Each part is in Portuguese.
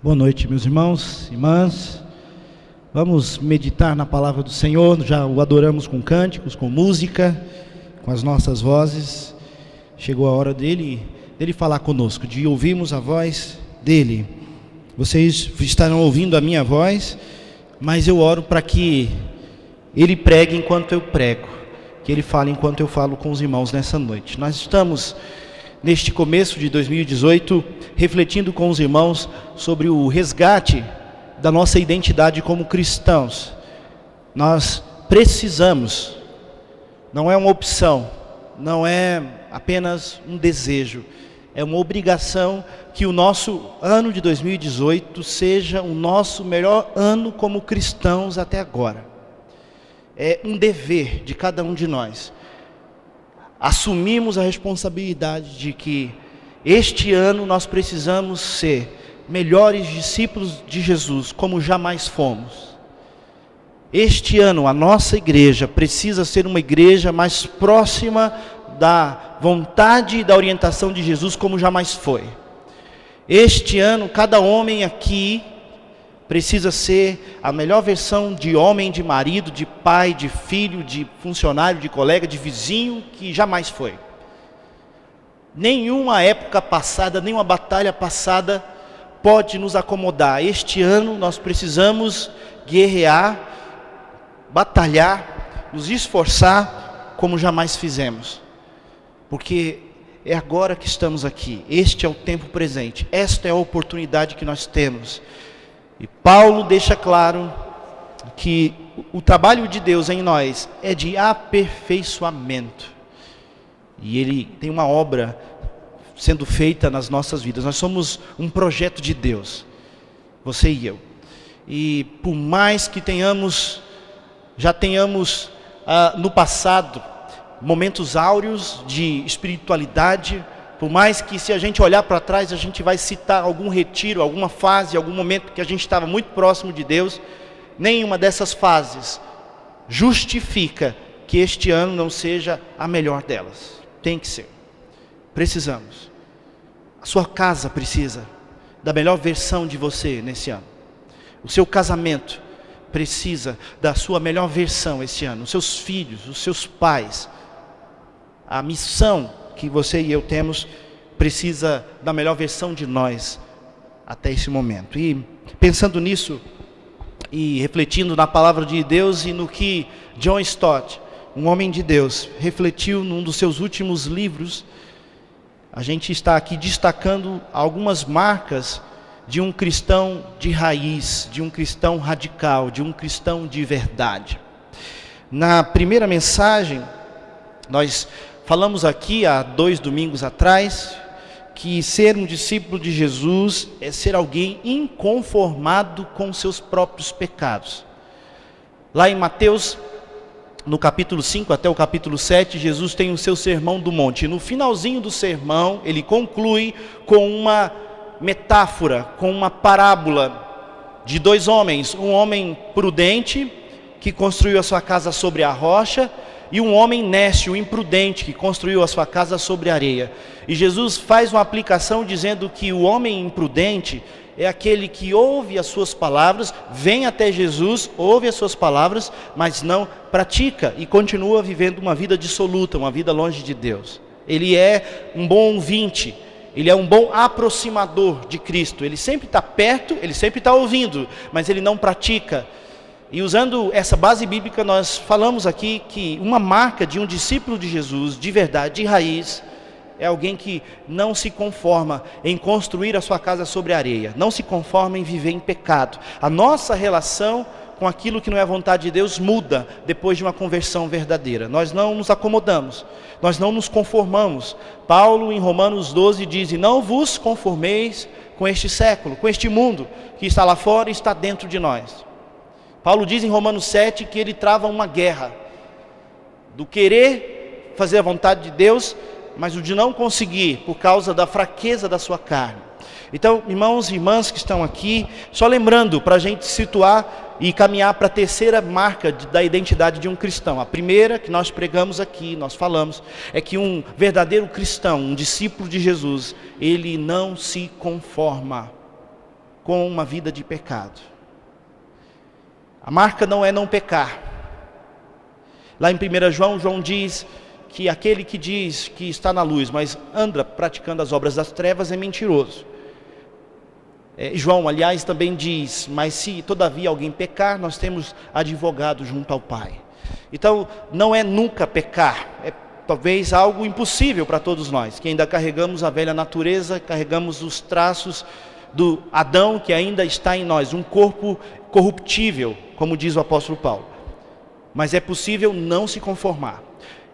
Boa noite, meus irmãos, irmãs. Vamos meditar na palavra do Senhor. Já o adoramos com cânticos, com música, com as nossas vozes. Chegou a hora dele falar conosco, de ouvirmos a voz dele. Vocês estarão ouvindo a minha voz, mas eu oro para que ele pregue enquanto eu prego, que ele fale enquanto eu falo com os irmãos nessa noite. Nós estamos neste começo de 2018, refletindo com os irmãos sobre o resgate da nossa identidade como cristãos. Nós precisamos, não é uma opção, não é apenas um desejo, é uma obrigação que o nosso ano de 2018 seja o nosso melhor ano como cristãos até agora. É um dever de cada um de nós. Assumimos a responsabilidade de que este ano nós precisamos ser melhores discípulos de Jesus, como jamais fomos. Este ano a nossa igreja precisa ser uma igreja mais próxima da vontade e da orientação de Jesus, como jamais foi. Este ano cada homem aqui precisa ser a melhor versão de homem, de marido, de pai, de filho, de funcionário, de colega, de vizinho, que jamais foi. Nenhuma época passada, nenhuma batalha passada pode nos acomodar. Este ano nós precisamos guerrear, batalhar, nos esforçar como jamais fizemos. Porque é agora que estamos aqui. Este é o tempo presente. Esta é a oportunidade que nós temos. E Paulo deixa claro que o trabalho de Deus em nós é de aperfeiçoamento. E Ele tem uma obra sendo feita nas nossas vidas. Nós somos um projeto de Deus, você e eu. E por mais que já tenhamos no passado momentos áureos de espiritualidade, por mais que, se a gente olhar para trás, a gente vai citar algum retiro, alguma fase, algum momento que a gente estava muito próximo de Deus, nenhuma dessas fases justifica que este ano não seja a melhor delas. Tem que ser. Precisamos. A sua casa precisa da melhor versão de você nesse ano. O seu casamento precisa da sua melhor versão esse ano. Os seus filhos, os seus pais. A missão que você e eu temos precisa da melhor versão de nós até esse momento. E pensando nisso e refletindo na palavra de Deus e no que John Stott, um homem de Deus, refletiu num dos seus últimos livros, a gente está aqui destacando algumas marcas de um cristão de raiz, de um cristão radical, de um cristão de verdade. Na primeira mensagem, nós falamos aqui há 2 domingos atrás que ser um discípulo de Jesus é ser alguém inconformado com seus próprios pecados. Lá em Mateus, no capítulo 5 até o capítulo 7, Jesus tem o seu sermão do monte. E no finalzinho do sermão, ele conclui com uma metáfora, com uma parábola de 2 homens. Um homem prudente, que construiu a sua casa sobre a rocha, e um homem nécio, imprudente, que construiu a sua casa sobre a areia. E Jesus faz uma aplicação dizendo que o homem imprudente é aquele que ouve as suas palavras, vem até Jesus, ouve as suas palavras, mas não pratica e continua vivendo uma vida dissoluta, uma vida longe de Deus. Ele é um bom ouvinte, ele é um bom aproximador de Cristo. Ele sempre está perto, ele sempre está ouvindo, mas ele não pratica. E usando essa base bíblica, nós falamos aqui que uma marca de um discípulo de Jesus, de verdade, de raiz, é alguém que não se conforma em construir a sua casa sobre a areia, não se conforma em viver em pecado. A nossa relação com aquilo que não é a vontade de Deus muda depois de uma conversão verdadeira. Nós não nos acomodamos, nós não nos conformamos. Paulo em Romanos 12 diz: e não vos conformeis com este século, com este mundo que está lá fora e está dentro de nós. Paulo diz em Romanos 7 que ele trava uma guerra do querer fazer a vontade de Deus, mas o de não conseguir por causa da fraqueza da sua carne. Então, irmãos e irmãs que estão aqui, só lembrando para a gente situar e caminhar para a terceira marca da identidade de um cristão. A primeira que nós pregamos aqui, nós falamos, é que um verdadeiro cristão, um discípulo de Jesus, ele não se conforma. com uma vida de pecado. A marca não é não pecar. Lá em 1 João, João diz que aquele que diz que está na luz, mas anda praticando as obras das trevas, é mentiroso. João, aliás, também diz: mas se todavia alguém pecar, nós temos advogado junto ao Pai. Então, não é nunca pecar, é talvez algo impossível para todos nós, que ainda carregamos a velha natureza, carregamos os traços do Adão que ainda está em nós, um corpo corruptível, como diz o apóstolo Paulo. Mas é possível não se conformar.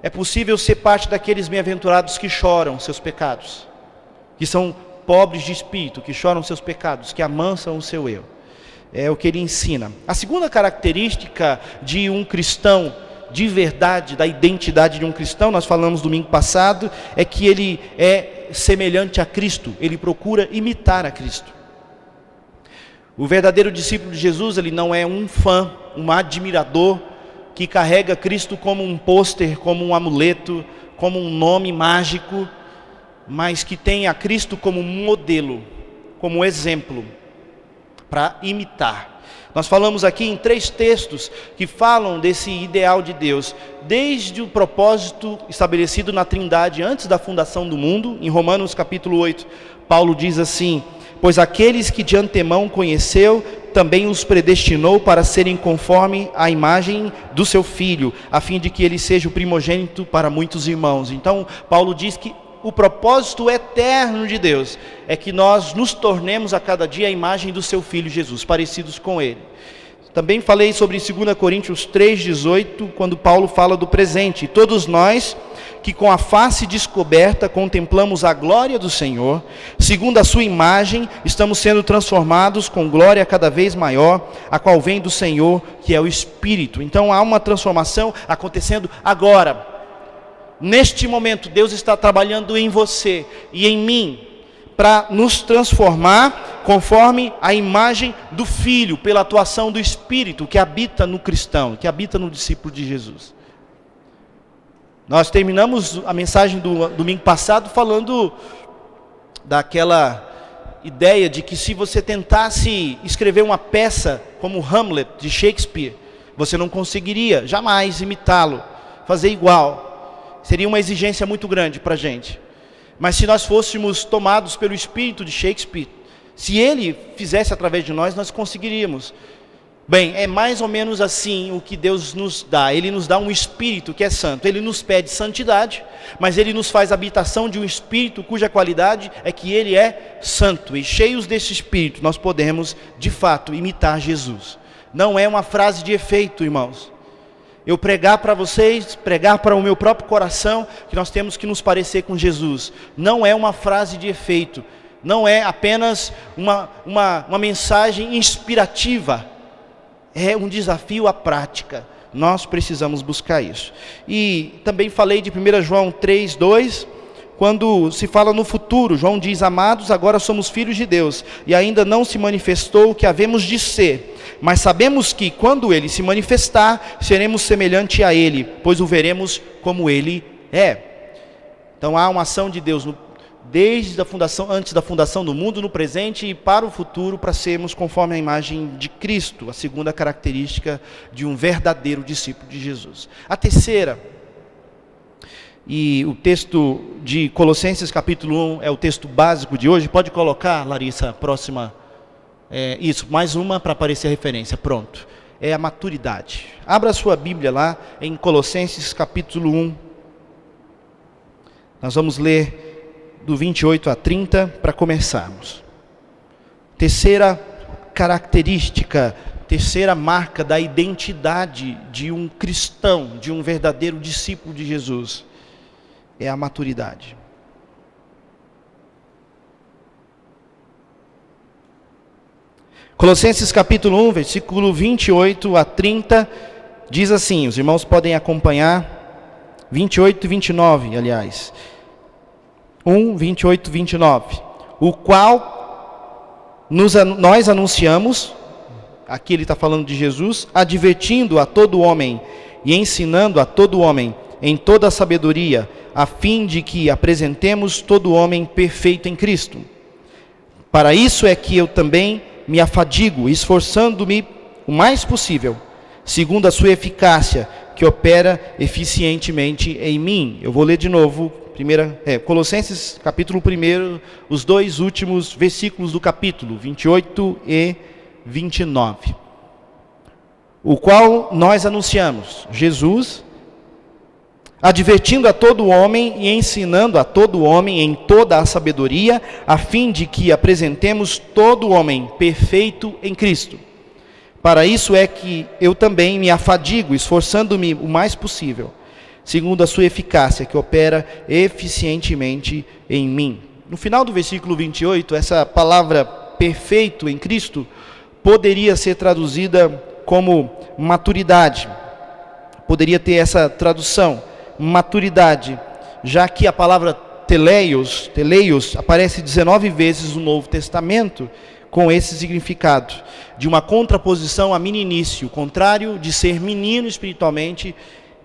É possível ser parte daqueles bem-aventurados que choram seus pecados, que são pobres de espírito, que choram seus pecados, que amansam o seu eu. É o que ele ensina. A segunda característica de um cristão de verdade, da identidade de um cristão, nós falamos domingo passado, é que ele é semelhante a Cristo, ele procura imitar a Cristo. O verdadeiro discípulo de Jesus, ele não é um fã, um admirador, que carrega Cristo como um pôster, como um amuleto, como um nome mágico, mas que tem a Cristo como modelo, como exemplo, para imitar. Nós falamos aqui em 3 textos que falam desse ideal de Deus, desde o propósito estabelecido na Trindade antes da fundação do mundo. Em Romanos capítulo 8, Paulo diz assim: pois aqueles que de antemão conheceu, também os predestinou para serem conforme a imagem do seu Filho, a fim de que ele seja o primogênito para muitos irmãos. Então, Paulo diz que o propósito eterno de Deus é que nós nos tornemos a cada dia a imagem do seu Filho Jesus, parecidos com ele. Também falei sobre 2 Coríntios 3,18, quando Paulo fala do presente: todos nós que com a face descoberta contemplamos a glória do Senhor, segundo a sua imagem, estamos sendo transformados com glória cada vez maior, a qual vem do Senhor, que é o Espírito. Então há uma transformação acontecendo agora. Neste momento, Deus está trabalhando em você e em mim, para nos transformar conforme a imagem do Filho, pela atuação do Espírito que habita no cristão, que habita no discípulo de Jesus. Nós terminamos a mensagem do domingo passado falando daquela ideia de que se você tentasse escrever uma peça como Hamlet de Shakespeare, você não conseguiria jamais imitá-lo, fazer igual. Seria uma exigência muito grande para a gente. Mas se nós fôssemos tomados pelo espírito de Shakespeare, se ele fizesse através de nós, nós conseguiríamos. Bem, é mais ou menos assim o que Deus nos dá. Ele nos dá um espírito que é santo. Ele nos pede santidade, mas ele nos faz habitação de um espírito cuja qualidade é que ele é santo. E cheios desse espírito, nós podemos, de fato, imitar Jesus. Não é uma frase de efeito, irmãos. Eu pregar para vocês, pregar para o meu próprio coração, que nós temos que nos parecer com Jesus. Não é uma frase de efeito. Não é apenas uma mensagem inspirativa. É um desafio à prática. Nós precisamos buscar isso. E também falei de 1 João 3:2, quando se fala no futuro. João diz: amados, agora somos filhos de Deus, e ainda não se manifestou o que havemos de ser. Mas sabemos que, quando ele se manifestar, seremos semelhante a ele, pois o veremos como ele é. Então há uma ação de Deus desde a fundação, antes da fundação do mundo, no presente e para o futuro, para sermos conforme a imagem de Cristo, a segunda característica de um verdadeiro discípulo de Jesus. A terceira, e o texto de Colossenses capítulo 1 é o texto básico de hoje. Pode colocar, Larissa, a próxima, isso, mais uma para aparecer a referência, pronto. É a maturidade. Abra a sua Bíblia lá em Colossenses capítulo 1. Nós vamos ler do 28 a 30, para começarmos. Terceira característica, terceira marca da identidade de um cristão, de um verdadeiro discípulo de Jesus, é a maturidade. Colossenses capítulo 1, versículo 28 a 30, diz assim, os irmãos podem acompanhar, 28 e 29, aliás. 1, 28 e 29, o qual nós anunciamos, aqui ele está falando de Jesus, advertindo a todo homem e ensinando a todo homem em toda a sabedoria, a fim de que apresentemos todo homem perfeito em Cristo. Para isso é que eu também me afadigo, esforçando-me o mais possível, segundo a sua eficácia, que opera eficientemente em mim. Eu vou ler de novo, Colossenses capítulo 1, os dois últimos versículos do capítulo, 28 e 29. O qual nós anunciamos, Jesus, advertindo a todo homem e ensinando a todo homem em toda a sabedoria, a fim de que apresentemos todo homem perfeito em Cristo. Para isso é que eu também me afadigo, esforçando-me o mais possível, segundo a sua eficácia, que opera eficientemente em mim. No final do versículo 28, essa palavra perfeito em Cristo poderia ser traduzida como maturidade. Poderia ter essa tradução, maturidade, já que a palavra teleios aparece 19 vezes no Novo Testamento com esse significado, de uma contraposição a meninice. O contrário de ser menino espiritualmente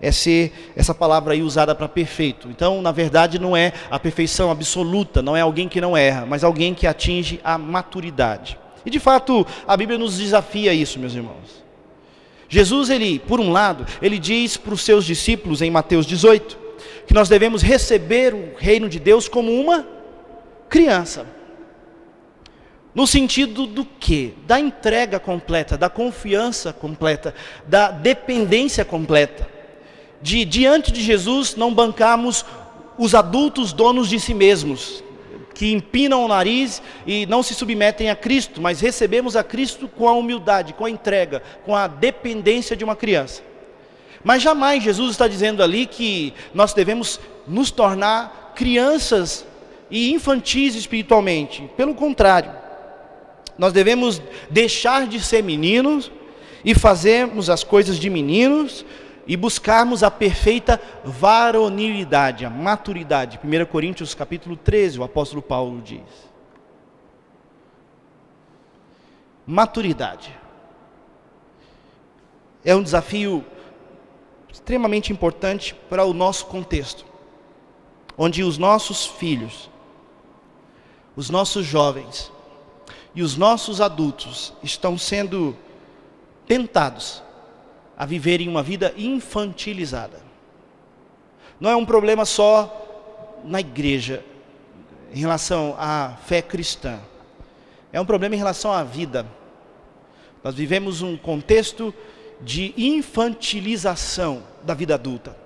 é ser essa palavra aí usada para perfeito. Então, na verdade, não é a perfeição absoluta, não é alguém que não erra, mas alguém que atinge a maturidade. E de fato, a Bíblia nos desafia a isso, meus irmãos. Jesus, por um lado, ele diz para os seus discípulos em Mateus 18, que nós devemos receber o reino de Deus como uma criança. No sentido do quê? Da entrega completa, da confiança completa, da dependência completa. De diante de Jesus não bancarmos os adultos donos de si mesmos, que empinam o nariz e não se submetem a Cristo, mas recebemos a Cristo com a humildade, com a entrega, com a dependência de uma criança. Mas jamais Jesus está dizendo ali que nós devemos nos tornar crianças e infantis espiritualmente. Pelo contrário, nós devemos deixar de ser meninos e fazermos as coisas de meninos e buscarmos a perfeita varonilidade, a maturidade. 1 Coríntios capítulo 13, o apóstolo Paulo diz. Maturidade. É um desafio extremamente importante para o nosso contexto, onde os nossos filhos, os nossos jovens e os nossos adultos estão sendo tentados a viverem uma vida infantilizada. Não é um problema só na igreja, em relação à fé cristã. É um problema em relação à vida. Nós vivemos um contexto de infantilização da vida adulta.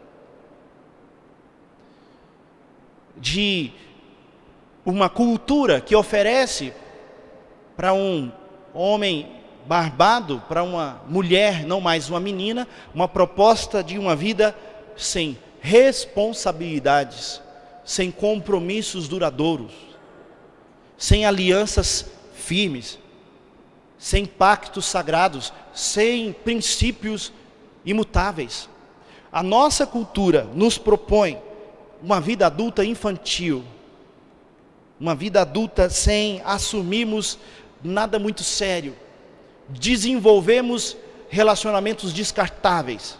De uma cultura que oferece para um homem barbado, para uma mulher, não mais uma menina, uma proposta de uma vida sem responsabilidades, sem compromissos duradouros, sem alianças firmes, sem pactos sagrados, sem princípios imutáveis. A nossa cultura nos propõe uma vida adulta infantil, uma vida adulta sem assumirmos nada muito sério. Desenvolvemos relacionamentos descartáveis,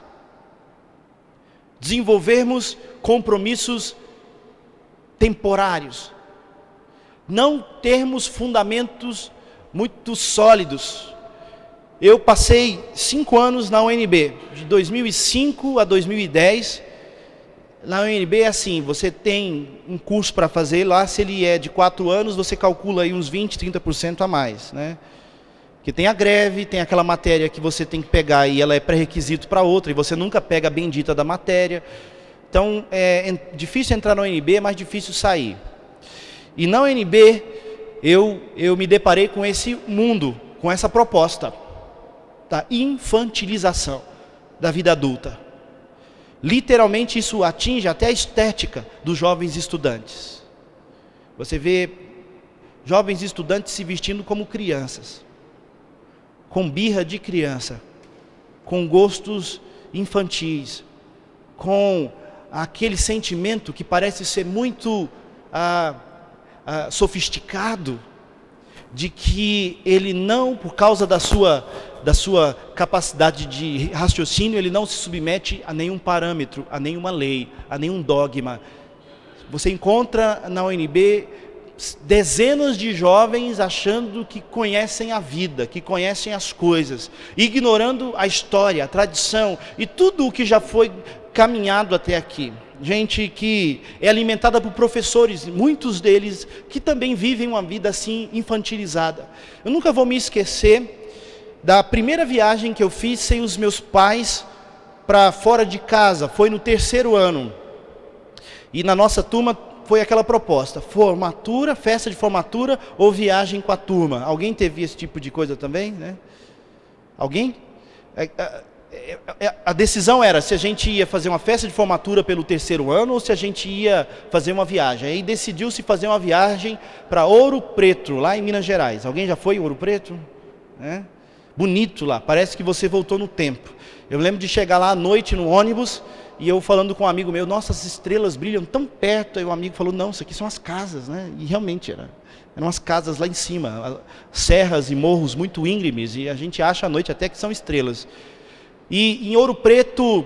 desenvolvermos compromissos temporários, não termos fundamentos muito sólidos. Eu passei 5 anos na UNB, de 2005 a 2010. Na UNB é assim, você tem um curso para fazer lá, se ele é de 4 anos, você calcula aí uns 20, 30% a mais, né? Porque tem a greve, tem aquela matéria que você tem que pegar e ela é pré-requisito para outra, e você nunca pega a bendita da matéria. Então, é difícil entrar na UNB, é mais difícil sair. E na UNB, eu me deparei com esse mundo, com essa proposta da infantilização da vida adulta. Literalmente isso atinge até a estética dos jovens estudantes. Você vê jovens estudantes se vestindo como crianças, com birra de criança, com gostos infantis, com aquele sentimento que parece ser muito sofisticado, de que ele não, por causa da sua capacidade de raciocínio, ele não se submete a nenhum parâmetro, a nenhuma lei, a nenhum dogma. Você encontra na UNB dezenas de jovens achando que conhecem a vida, que conhecem as coisas, ignorando a história, a tradição e tudo o que já foi caminhado até aqui. Gente que é alimentada por professores, muitos deles que também vivem uma vida assim infantilizada. Eu nunca vou me esquecer da primeira viagem que eu fiz sem os meus pais para fora de casa, foi no 3º ano. E na nossa turma foi aquela proposta, formatura, festa de formatura ou viagem com a turma. Alguém teve esse tipo de coisa também, né? Alguém? A decisão era se a gente ia fazer uma festa de formatura pelo 3º ano ou se a gente ia fazer uma viagem. Aí decidiu-se fazer uma viagem para Ouro Preto, lá em Minas Gerais. Alguém já foi em Ouro Preto? Bonito lá, parece que você voltou no tempo. Eu lembro de chegar lá à noite no ônibus e eu falando com um amigo meu, nossa, as estrelas brilham tão perto. Aí o amigo falou, não, isso aqui são as casas, né? E realmente eram as casas lá em cima, serras e morros muito íngremes, e a gente acha à noite até que são estrelas. E em Ouro Preto,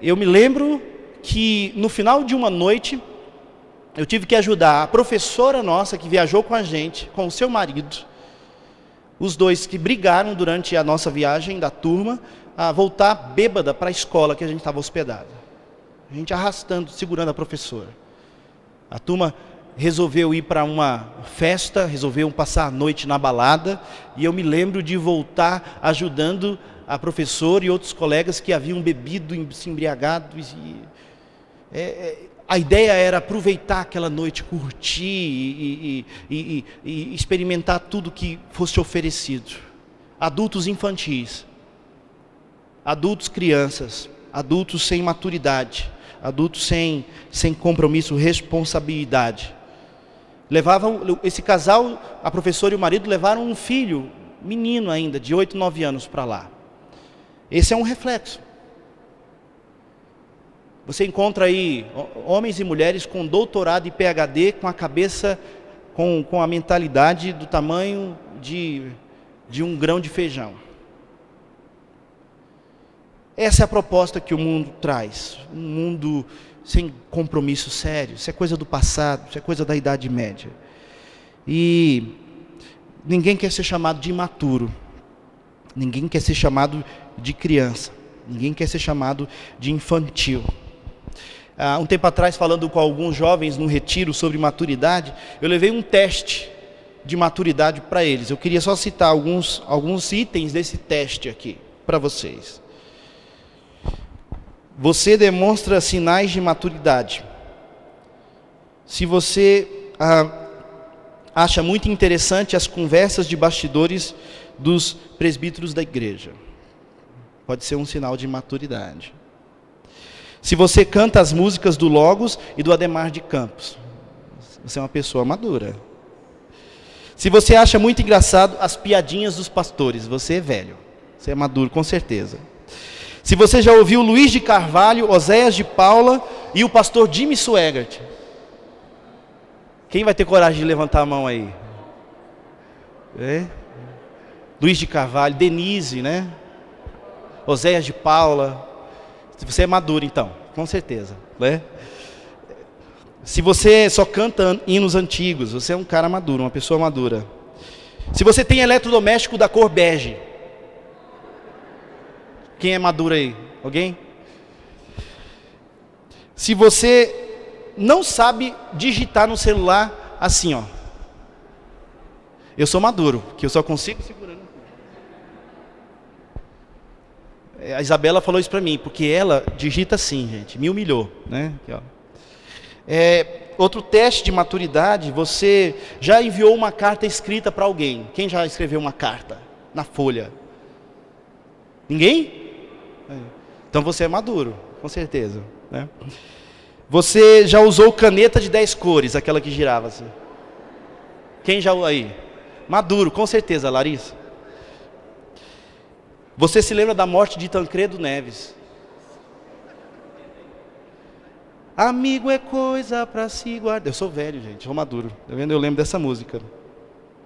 eu me lembro que no final de uma noite, eu tive que ajudar a professora nossa que viajou com a gente, com o seu marido, os dois que brigaram durante a nossa viagem da turma, a voltar bêbada para a escola que a gente estava hospedado. A gente arrastando, segurando a professora. A turma resolveu ir para uma festa, resolveu passar a noite na balada, e eu me lembro de voltar ajudando a professora e outros colegas que haviam bebido, se embriagado. A ideia era aproveitar aquela noite, curtir e experimentar tudo que fosse oferecido. Adultos infantis, adultos crianças, adultos sem maturidade, adultos sem compromisso, responsabilidade. Levavam, esse casal, a professora e o marido, levaram um filho, menino ainda, de 8, 9 anos para lá. Esse é um reflexo. Você encontra aí homens e mulheres com doutorado e PhD, com a cabeça, com a mentalidade do tamanho de um grão de feijão. Essa é a proposta que o mundo traz, um mundo sem compromisso sério. Isso é coisa do passado, isso é coisa da Idade Média. E ninguém quer ser chamado de imaturo, ninguém quer ser chamado de criança, ninguém quer ser chamado de infantil. Um tempo atrás, falando com alguns jovens num retiro sobre maturidade, eu levei um teste de maturidade para eles. Eu queria só citar alguns itens desse teste aqui para vocês. Você demonstra sinais de maturidade se você acha muito interessante as conversas de bastidores dos presbíteros da igreja. Pode ser um sinal de maturidade. Se você canta as músicas do Logos e do Ademar de Campos, você é uma pessoa madura. Se você acha muito engraçado as piadinhas dos pastores, você é velho, você é maduro, com certeza. Se você já ouviu Luiz de Carvalho, Oséias de Paula e o pastor Jimmy Swaggart, quem vai ter coragem de levantar a mão aí? Luiz de Carvalho, Denise, né? Oséias de Paula. Você é maduro então, com certeza, né? Se você só canta hinos antigos, você é um cara maduro, uma pessoa madura. Se você tem eletrodoméstico da cor bege, quem é maduro aí? Alguém? Se você não sabe digitar no celular assim, ó. Eu sou maduro, que eu só consigo segurar. A Isabela falou isso para mim, porque ela digita assim, gente, me humilhou, né? Aqui, ó. Outro teste de maturidade, você já enviou uma carta escrita para alguém? Quem já escreveu uma carta na folha? Ninguém? Então você é maduro, com certeza, né? Você já usou caneta de 10 cores, aquela que girava assim? Quem já aí? Maduro, com certeza, Larissa. Você se lembra da morte de Tancredo Neves? Amigo é coisa para se guardar. Eu sou velho, gente, sou maduro. Tá vendo? Eu lembro dessa música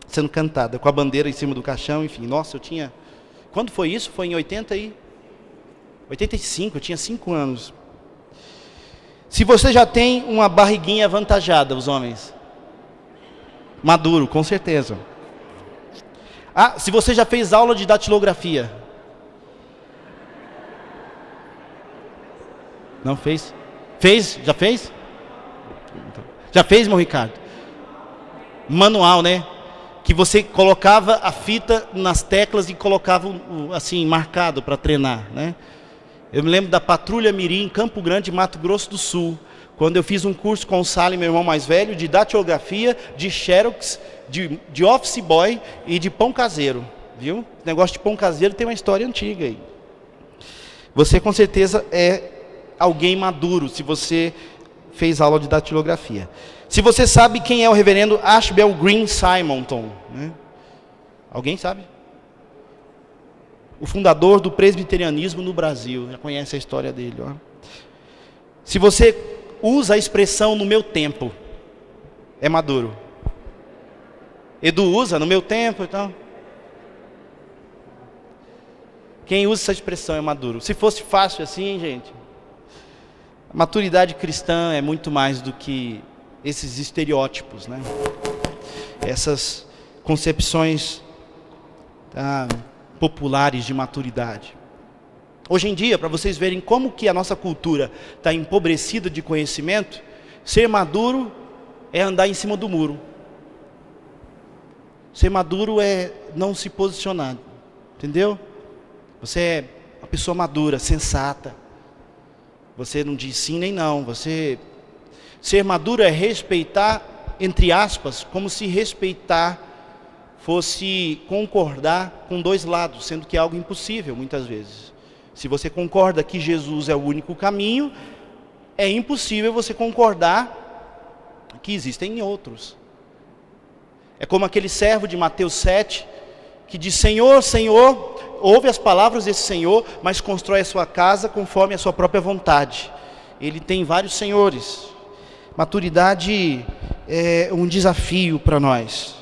sendo cantada, com a bandeira em cima do caixão, enfim. Nossa, eu tinha... Quando foi isso? Foi em 85, eu tinha 5 anos. Se você já tem uma barriguinha avantajada, os homens, Maduro, com certeza. Ah, se você já fez aula de datilografia. Não fez? Fez? Já fez? Já fez, meu Ricardo? Manual, né? Que você colocava a fita nas teclas e colocava assim, marcado para treinar, né? Eu me lembro da Patrulha Mirim, em Campo Grande, Mato Grosso do Sul, quando eu fiz um curso com o Sally, meu irmão mais velho, de datilografia, de xerox, de office boy e de pão caseiro, viu? O negócio de pão caseiro tem uma história antiga aí. Você com certeza é alguém maduro, se você fez aula de datilografia. Se você sabe quem é o reverendo Ashbel Green Simonton, né? Alguém sabe? O fundador do presbiterianismo no Brasil, já conhece a história dele, ó. Se você usa a expressão no meu tempo, é maduro. Edu usa no meu tempo, então. Quem usa essa expressão é maduro. Se fosse fácil assim, gente, a maturidade cristã é muito mais do que esses estereótipos, né? Essas concepções populares de maturidade. Hoje em dia, para vocês verem como que a nossa cultura está empobrecida de conhecimento, ser maduro é andar em cima do muro. Ser maduro é não se posicionar, entendeu? Você é uma pessoa madura, sensata. Você não diz sim nem não. Ser maduro é respeitar, entre aspas, como se respeitar fosse concordar com dois lados, sendo que é algo impossível muitas vezes. Se você concorda que Jesus é o único caminho, é impossível você concordar que existem outros. É como aquele servo de Mateus 7, que diz: Senhor, Senhor, ouve as palavras desse Senhor, mas constrói a sua casa conforme a sua própria vontade. Ele tem vários senhores. Maturidade é um desafio para nós.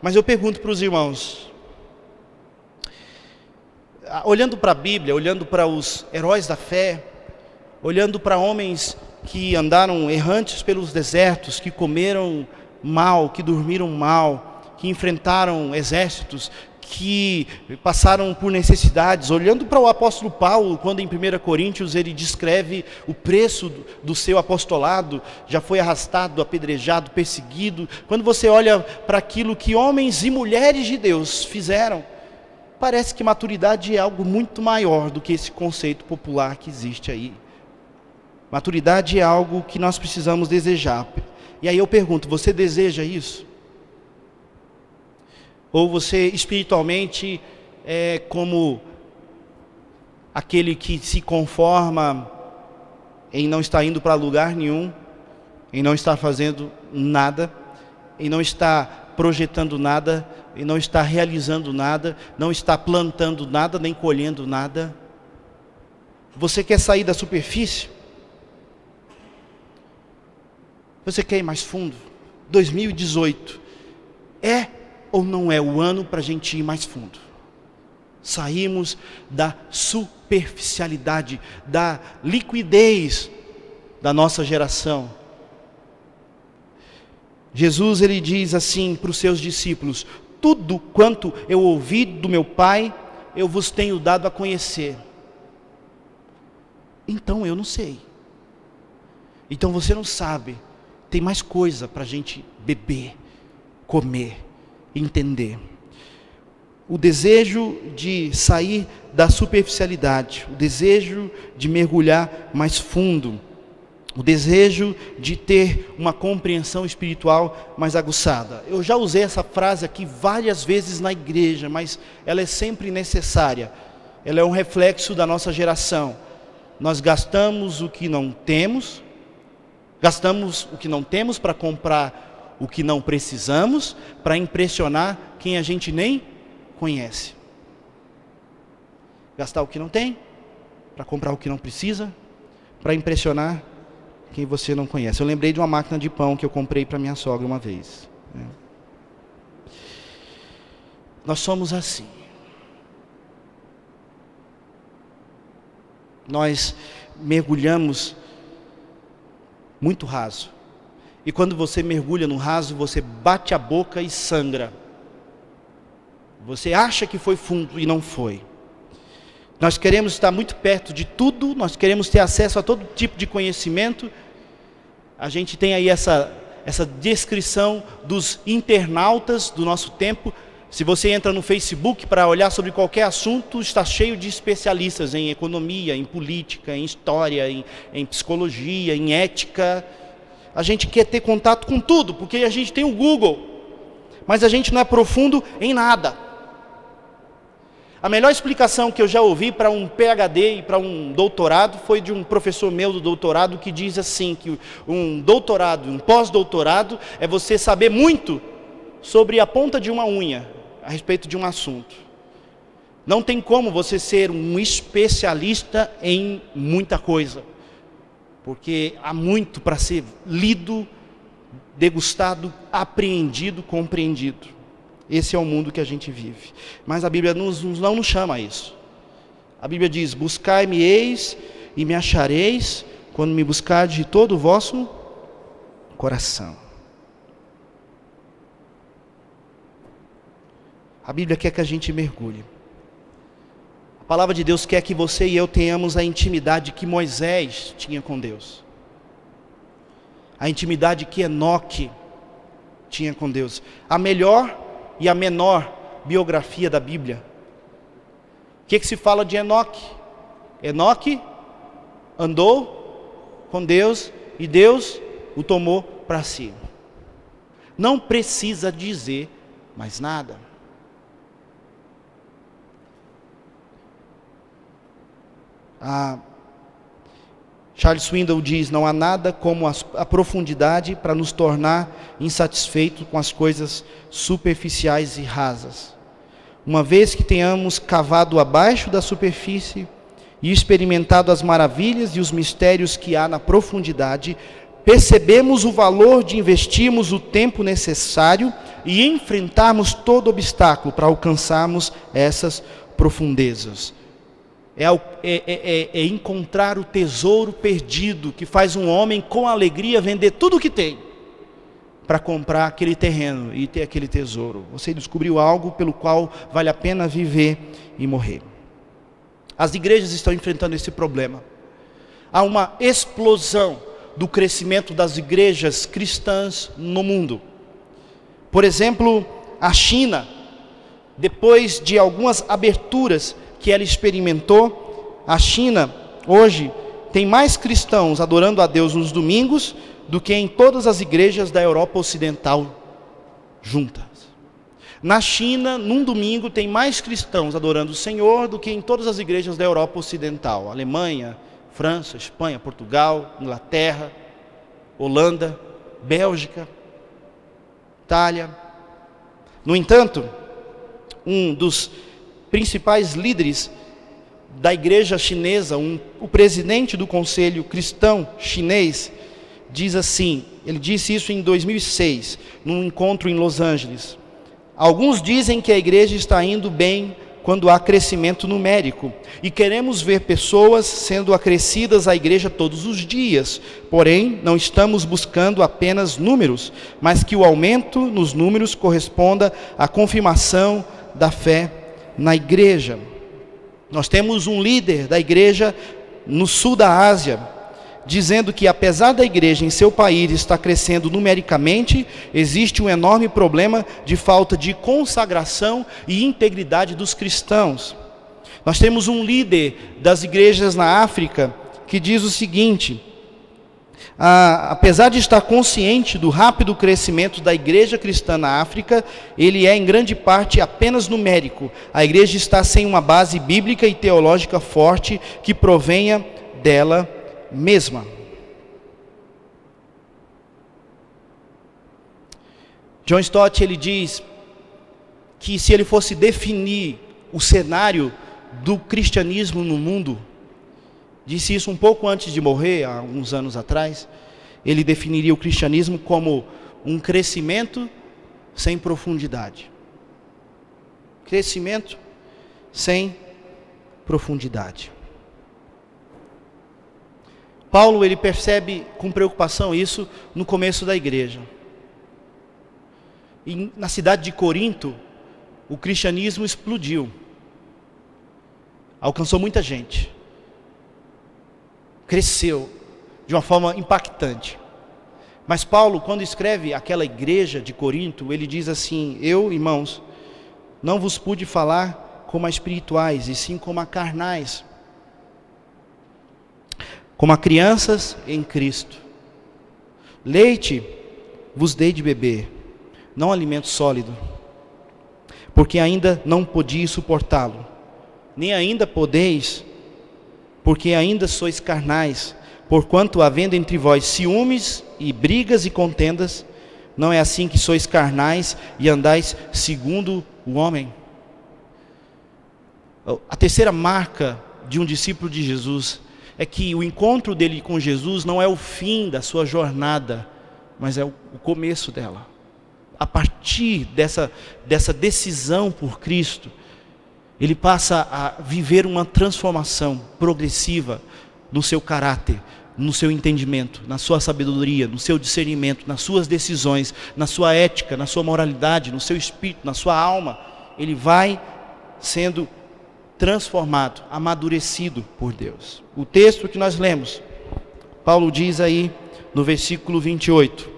Mas eu pergunto para os irmãos, olhando para a Bíblia, olhando para os heróis da fé, olhando para homens que andaram errantes pelos desertos, que comeram mal, que dormiram mal, que enfrentaram exércitos, que passaram por necessidades, olhando para o apóstolo Paulo, quando em 1 Coríntios ele descreve o preço do seu apostolado, já foi arrastado, apedrejado, perseguido. Quando você olha para aquilo que homens e mulheres de Deus fizeram, parece que maturidade é algo muito maior do que esse conceito popular que existe aí. Maturidade é algo que nós precisamos desejar. E aí eu pergunto, você deseja isso? Ou você espiritualmente é como aquele que se conforma em não estar indo para lugar nenhum, em não estar fazendo nada, em não estar projetando nada, em não estar realizando nada, não estar plantando nada, nem colhendo nada? Você quer sair da superfície? Você quer ir mais fundo? 2018 é ou não é o ano para a gente ir mais fundo? Saímos da superficialidade, da liquidez da nossa geração. Jesus, ele diz assim para os seus discípulos: tudo quanto eu ouvi do meu Pai, eu vos tenho dado a conhecer. Então eu não sei. Então você não sabe. Tem mais coisa para a gente beber, comer, entender. O desejo de sair da superficialidade, o desejo de mergulhar mais fundo, o desejo de ter uma compreensão espiritual mais aguçada. Eu já usei essa frase aqui várias vezes na igreja, mas ela é sempre necessária. Ela é um reflexo da nossa geração. Nós gastamos o que não temos para comprar o que não precisamos, para impressionar quem a gente nem conhece. Gastar o que não tem, para comprar o que não precisa, para impressionar quem você não conhece. Eu lembrei de uma máquina de pão que eu comprei para minha sogra uma vez. Nós somos assim. Nós mergulhamos muito raso. E quando você mergulha no raso, você bate a boca e sangra. Você acha que foi fundo e não foi. Nós queremos estar muito perto de tudo, nós queremos ter acesso a todo tipo de conhecimento. A gente tem aí essa descrição dos internautas do nosso tempo. Se você entra no Facebook para olhar sobre qualquer assunto, está cheio de especialistas em economia, em política, em história, em psicologia, em ética. A gente quer ter contato com tudo, porque a gente tem o Google, mas a gente não é profundo em nada. A melhor explicação que eu já ouvi para um PhD e para um doutorado foi de um professor meu do doutorado, que diz assim, que um doutorado, um pós-doutorado, é você saber muito sobre a ponta de uma unha, a respeito de um assunto. Não tem como você ser um especialista em muita coisa, porque há muito para ser lido, degustado, apreendido, compreendido. Esse é o mundo que a gente vive. Mas a Bíblia não nos chama a isso. A Bíblia diz: buscai-me-eis e me achareis, quando me buscardes de todo o vosso coração. A Bíblia quer que a gente mergulhe. A palavra de Deus quer que você e eu tenhamos a intimidade que Moisés tinha com Deus. A intimidade que Enoque tinha com Deus. A melhor e a menor biografia da Bíblia. O que se fala de Enoque? Enoque andou com Deus e Deus o tomou para si. Não precisa dizer mais nada. Charles Swindoll diz: não há nada como a profundidade para nos tornar insatisfeitos com as coisas superficiais e rasas. Uma vez que tenhamos cavado abaixo da superfície e experimentado as maravilhas e os mistérios que há na profundidade, percebemos o valor de investirmos o tempo necessário e enfrentarmos todo obstáculo para alcançarmos essas profundezas. É encontrar o tesouro perdido, que faz um homem com alegria vender tudo o que tem para comprar aquele terreno e ter aquele tesouro. Você descobriu algo pelo qual vale a pena viver e morrer. As igrejas estão enfrentando esse problema. Há uma explosão do crescimento das igrejas cristãs no mundo. Por exemplo, a China, depois de algumas aberturas que ela experimentou, a China hoje tem mais cristãos adorando a Deus nos domingos do que em todas as igrejas da Europa Ocidental juntas. Na China, num domingo, tem mais cristãos adorando o Senhor do que em todas as igrejas da Europa Ocidental. Alemanha, França, Espanha, Portugal, Inglaterra, Holanda, Bélgica, Itália. No entanto, um dos principais líderes da igreja chinesa, o presidente do Conselho Cristão Chinês, diz assim, ele disse isso em 2006, num encontro em Los Angeles: alguns dizem que a igreja está indo bem quando há crescimento numérico, e queremos ver pessoas sendo acrescidas à igreja todos os dias, porém não estamos buscando apenas números, mas que o aumento nos números corresponda à confirmação da fé na igreja. Nós temos um líder da igreja no sul da Ásia, dizendo que apesar da igreja em seu país estar crescendo numericamente, existe um enorme problema de falta de consagração e integridade dos cristãos. Nós temos um líder das igrejas na África que diz o seguinte: apesar de estar consciente do rápido crescimento da igreja cristã na África, ele é em grande parte apenas numérico. A igreja está sem uma base bíblica e teológica forte que provenha dela mesma. John Stott, ele diz que se ele fosse definir o cenário do cristianismo no mundo, disse isso um pouco antes de morrer, há uns anos atrás, ele definiria o cristianismo como um crescimento sem profundidade. Crescimento sem profundidade. Paulo, ele percebe com preocupação isso no começo da igreja. E na cidade de Corinto, o cristianismo explodiu. Alcançou muita gente. Cresceu de uma forma impactante. Mas Paulo, quando escreve aquela igreja de Corinto, ele diz assim: eu, irmãos, não vos pude falar como a espirituais, e sim como a carnais, como a crianças em Cristo. Leite vos dei de beber, não alimento sólido, porque ainda não podíeis suportá-lo, nem ainda podeis, porque ainda sois carnais, porquanto havendo entre vós ciúmes e brigas e contendas, não é assim que sois carnais e andais segundo o homem? A terceira marca de um discípulo de Jesus é que o encontro dele com Jesus não é o fim da sua jornada, mas é o começo dela. A partir dessa decisão por Cristo, ele passa a viver uma transformação progressiva no seu caráter, no seu entendimento, na sua sabedoria, no seu discernimento, nas suas decisões, na sua ética, na sua moralidade, no seu espírito, na sua alma. Ele vai sendo transformado, amadurecido por Deus. O texto que nós lemos, Paulo diz aí no versículo 28,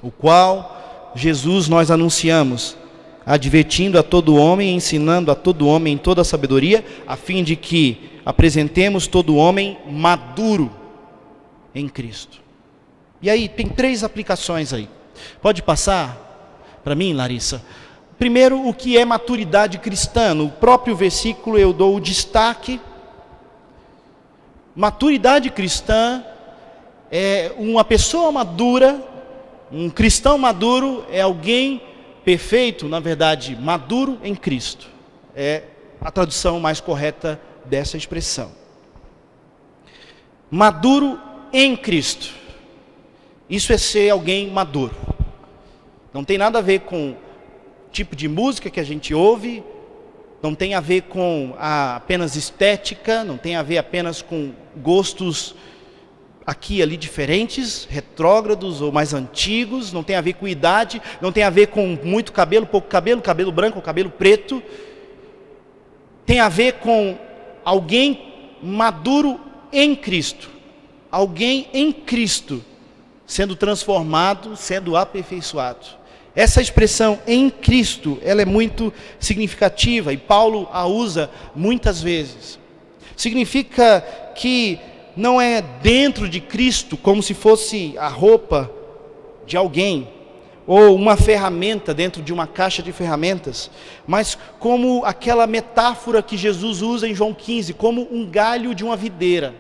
o qual Jesus nós anunciamos, advertindo a todo homem, ensinando a todo homem em toda a sabedoria, a fim de que apresentemos todo homem maduro em Cristo. E aí tem 3 aplicações aí. Pode passar para mim, Larissa? Primeiro, o que é maturidade cristã? No próprio versículo eu dou o destaque. Maturidade cristã é uma pessoa madura, um cristão maduro é alguém perfeito, na verdade, maduro em Cristo. É a tradução mais correta dessa expressão. Maduro em Cristo. Isso é ser alguém maduro. Não tem nada a ver com o tipo de música que a gente ouve, não tem a ver com apenas estética, não tem a ver apenas com gostos aqui e ali diferentes, retrógrados ou mais antigos, não tem a ver com idade, não tem a ver com muito cabelo, pouco cabelo, cabelo branco ou cabelo preto. Tem a ver com alguém maduro em Cristo, alguém em Cristo, sendo transformado, sendo aperfeiçoado. Essa expressão em Cristo, ela é muito significativa e Paulo a usa muitas vezes. Significa que não é dentro de Cristo como se fosse a roupa de alguém, ou uma ferramenta dentro de uma caixa de ferramentas, mas como aquela metáfora que Jesus usa em João 15, como um galho de uma videira.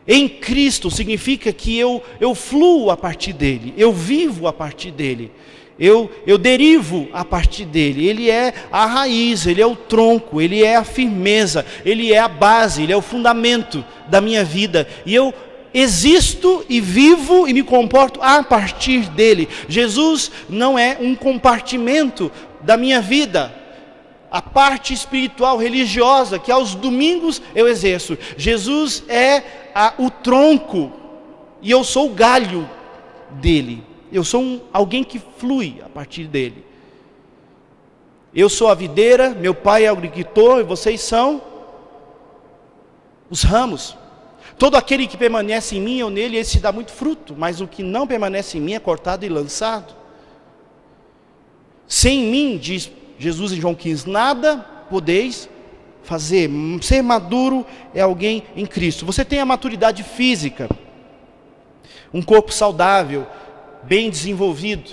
Em Cristo significa que eu fluo a partir dele, eu vivo a partir dele, eu derivo a partir dele. Ele é a raiz, ele é o tronco, ele é a firmeza, ele é a base, ele é o fundamento da minha vida. E eu existo e vivo e me comporto a partir dele. Jesus não é um compartimento da minha vida, a parte espiritual, religiosa, que aos domingos eu exerço. Jesus é o tronco e eu sou o galho dele. Eu sou alguém que flui a partir dele. Eu sou a videira, meu pai é o agricultor e vocês são os ramos. Todo aquele que permanece em mim ou nele, esse dá muito fruto, mas o que não permanece em mim é cortado e lançado. Sem mim, diz Jesus em João 15, nada podeis fazer. Ser maduro é alguém em Cristo. Você tem a maturidade física, um corpo saudável, bem desenvolvido.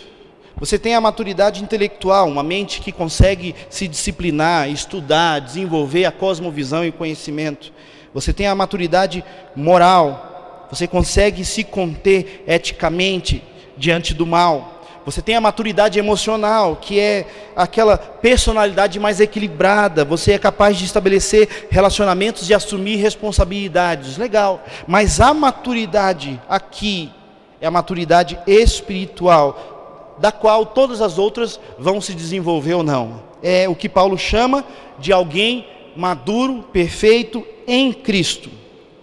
Você tem a maturidade intelectual, uma mente que consegue se disciplinar, estudar, desenvolver a cosmovisão e o conhecimento. Você tem a maturidade moral, você consegue se conter eticamente diante do mal. Você tem a maturidade emocional, que é aquela personalidade mais equilibrada. Você é capaz de estabelecer relacionamentos e assumir responsabilidades. Legal, mas a maturidade aqui é a maturidade espiritual, da qual todas as outras vão se desenvolver ou não. É o que Paulo chama de alguém maduro, perfeito em Cristo.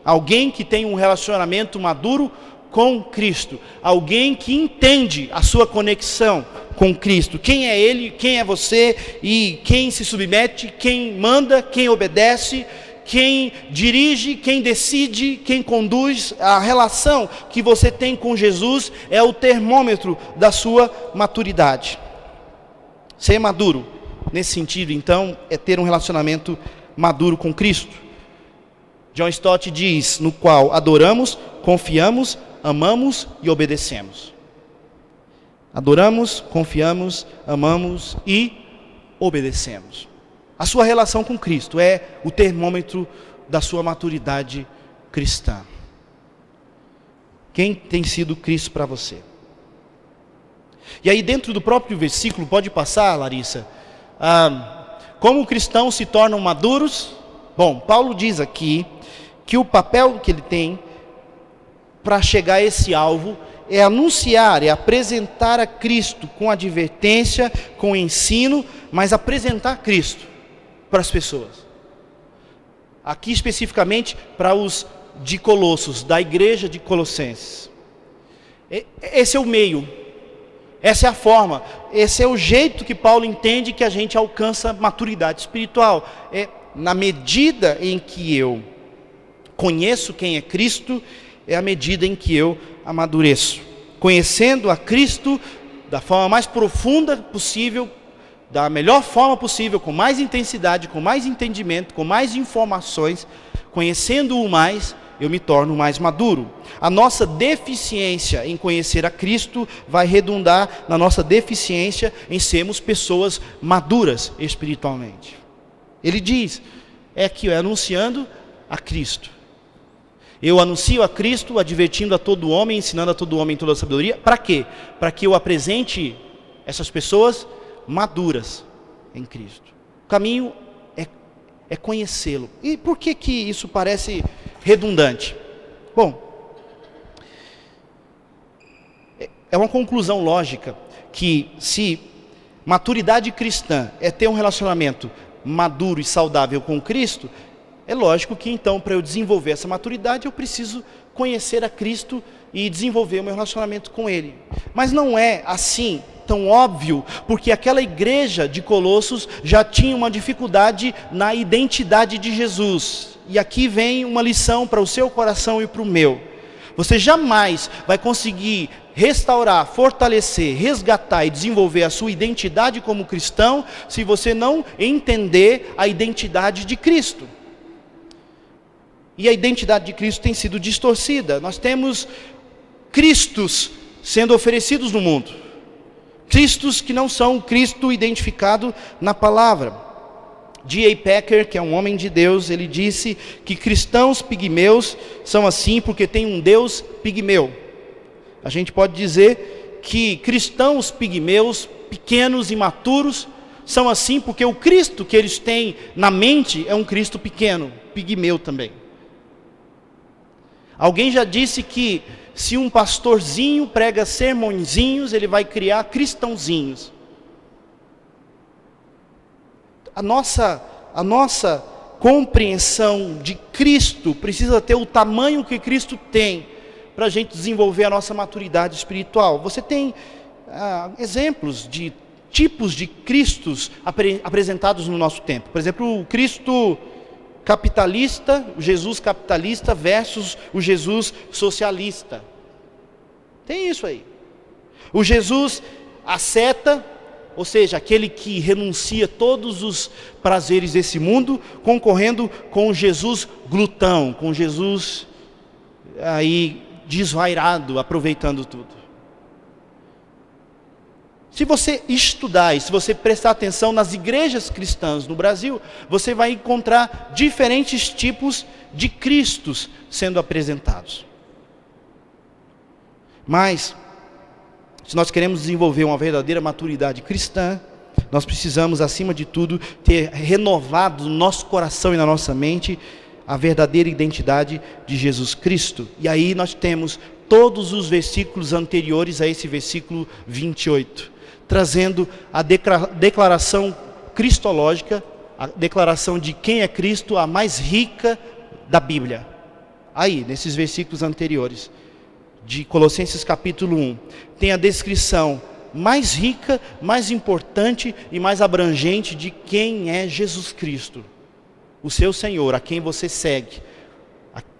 Alguém que tem um relacionamento maduro com Cristo. Alguém que entende a sua conexão com Cristo. Quem é Ele, quem é você e quem se submete, quem manda, quem obedece, quem dirige, quem decide, quem conduz. A relação que você tem com Jesus é o termômetro da sua maturidade. Ser maduro, nesse sentido, então, é ter um relacionamento maduro com Cristo. John Stott diz, no qual adoramos, confiamos, amamos e obedecemos. Adoramos, confiamos, amamos e obedecemos. A sua relação com Cristo é o termômetro da sua maturidade cristã. Quem tem sido Cristo para você? E aí dentro do próprio versículo, pode passar, Larissa, como cristãos se tornam maduros? Bom, Paulo diz aqui que o papel que ele tem para chegar a esse alvo é anunciar, é apresentar a Cristo com advertência, com ensino, mas apresentar Cristo para as pessoas. Aqui especificamente para os de Colossos, da igreja de Colossenses. Esse é o meio, essa é a forma, esse é o jeito que Paulo entende que a gente alcança maturidade espiritual. É na medida em que eu conheço quem é Cristo, é a medida em que eu amadureço. Conhecendo a Cristo da forma mais profunda possível, da melhor forma possível, com mais intensidade, com mais entendimento, com mais informações, conhecendo-o mais, eu me torno mais maduro. A nossa deficiência em conhecer a Cristo vai redundar na nossa deficiência em sermos pessoas maduras espiritualmente. Ele diz, anunciando a Cristo. Eu anuncio a Cristo, advertindo a todo homem, ensinando a todo homem toda a sabedoria. Para quê? Para que eu apresente essas pessoas maduras em Cristo. O caminho é conhecê-lo. E por que isso parece redundante? Bom, é uma conclusão lógica que se maturidade cristã é ter um relacionamento maduro e saudável com Cristo, é lógico que então para eu desenvolver essa maturidade eu preciso conhecer a Cristo e desenvolver o meu relacionamento com Ele. Mas não é assim tão óbvio, porque aquela igreja de Colossos já tinha uma dificuldade na identidade de Jesus. E aqui vem uma lição para o seu coração e para o meu. Você jamais vai conseguir restaurar, fortalecer, resgatar e desenvolver a sua identidade como cristão se você não entender a identidade de Cristo. E a identidade de Cristo tem sido distorcida. Nós temos Cristos sendo oferecidos no mundo. Cristos que não são Cristo identificado na palavra. D.A. Packer, que é um homem de Deus, ele disse que cristãos pigmeus são assim porque tem um Deus pigmeu. A gente pode dizer que cristãos pigmeus, pequenos e imaturos, são assim porque o Cristo que eles têm na mente é um Cristo pequeno, pigmeu também. Alguém já disse que se um pastorzinho prega sermõezinhos, ele vai criar cristãozinhos. A nossa compreensão de Cristo precisa ter o tamanho que Cristo tem para a gente desenvolver a nossa maturidade espiritual. Você tem exemplos de tipos de Cristos apresentados no nosso tempo. Por exemplo, o Cristo capitalista, o Jesus capitalista versus o Jesus socialista. Tem isso aí. O Jesus asceta, ou seja, aquele que renuncia todos os prazeres desse mundo, concorrendo com o Jesus glutão, com Jesus aí desvairado, aproveitando tudo. Se você estudar e se você prestar atenção nas igrejas cristãs no Brasil, você vai encontrar diferentes tipos de Cristos sendo apresentados. Mas, se nós queremos desenvolver uma verdadeira maturidade cristã, nós precisamos, acima de tudo, ter renovado no nosso coração e na nossa mente a verdadeira identidade de Jesus Cristo. E aí nós temos todos os versículos anteriores a esse versículo 28. Trazendo a declaração cristológica, a declaração de quem é Cristo, a mais rica da Bíblia. Aí, nesses versículos anteriores, de Colossenses capítulo 1, tem a descrição mais rica, mais importante e mais abrangente de quem é Jesus Cristo, o seu Senhor, a quem você segue,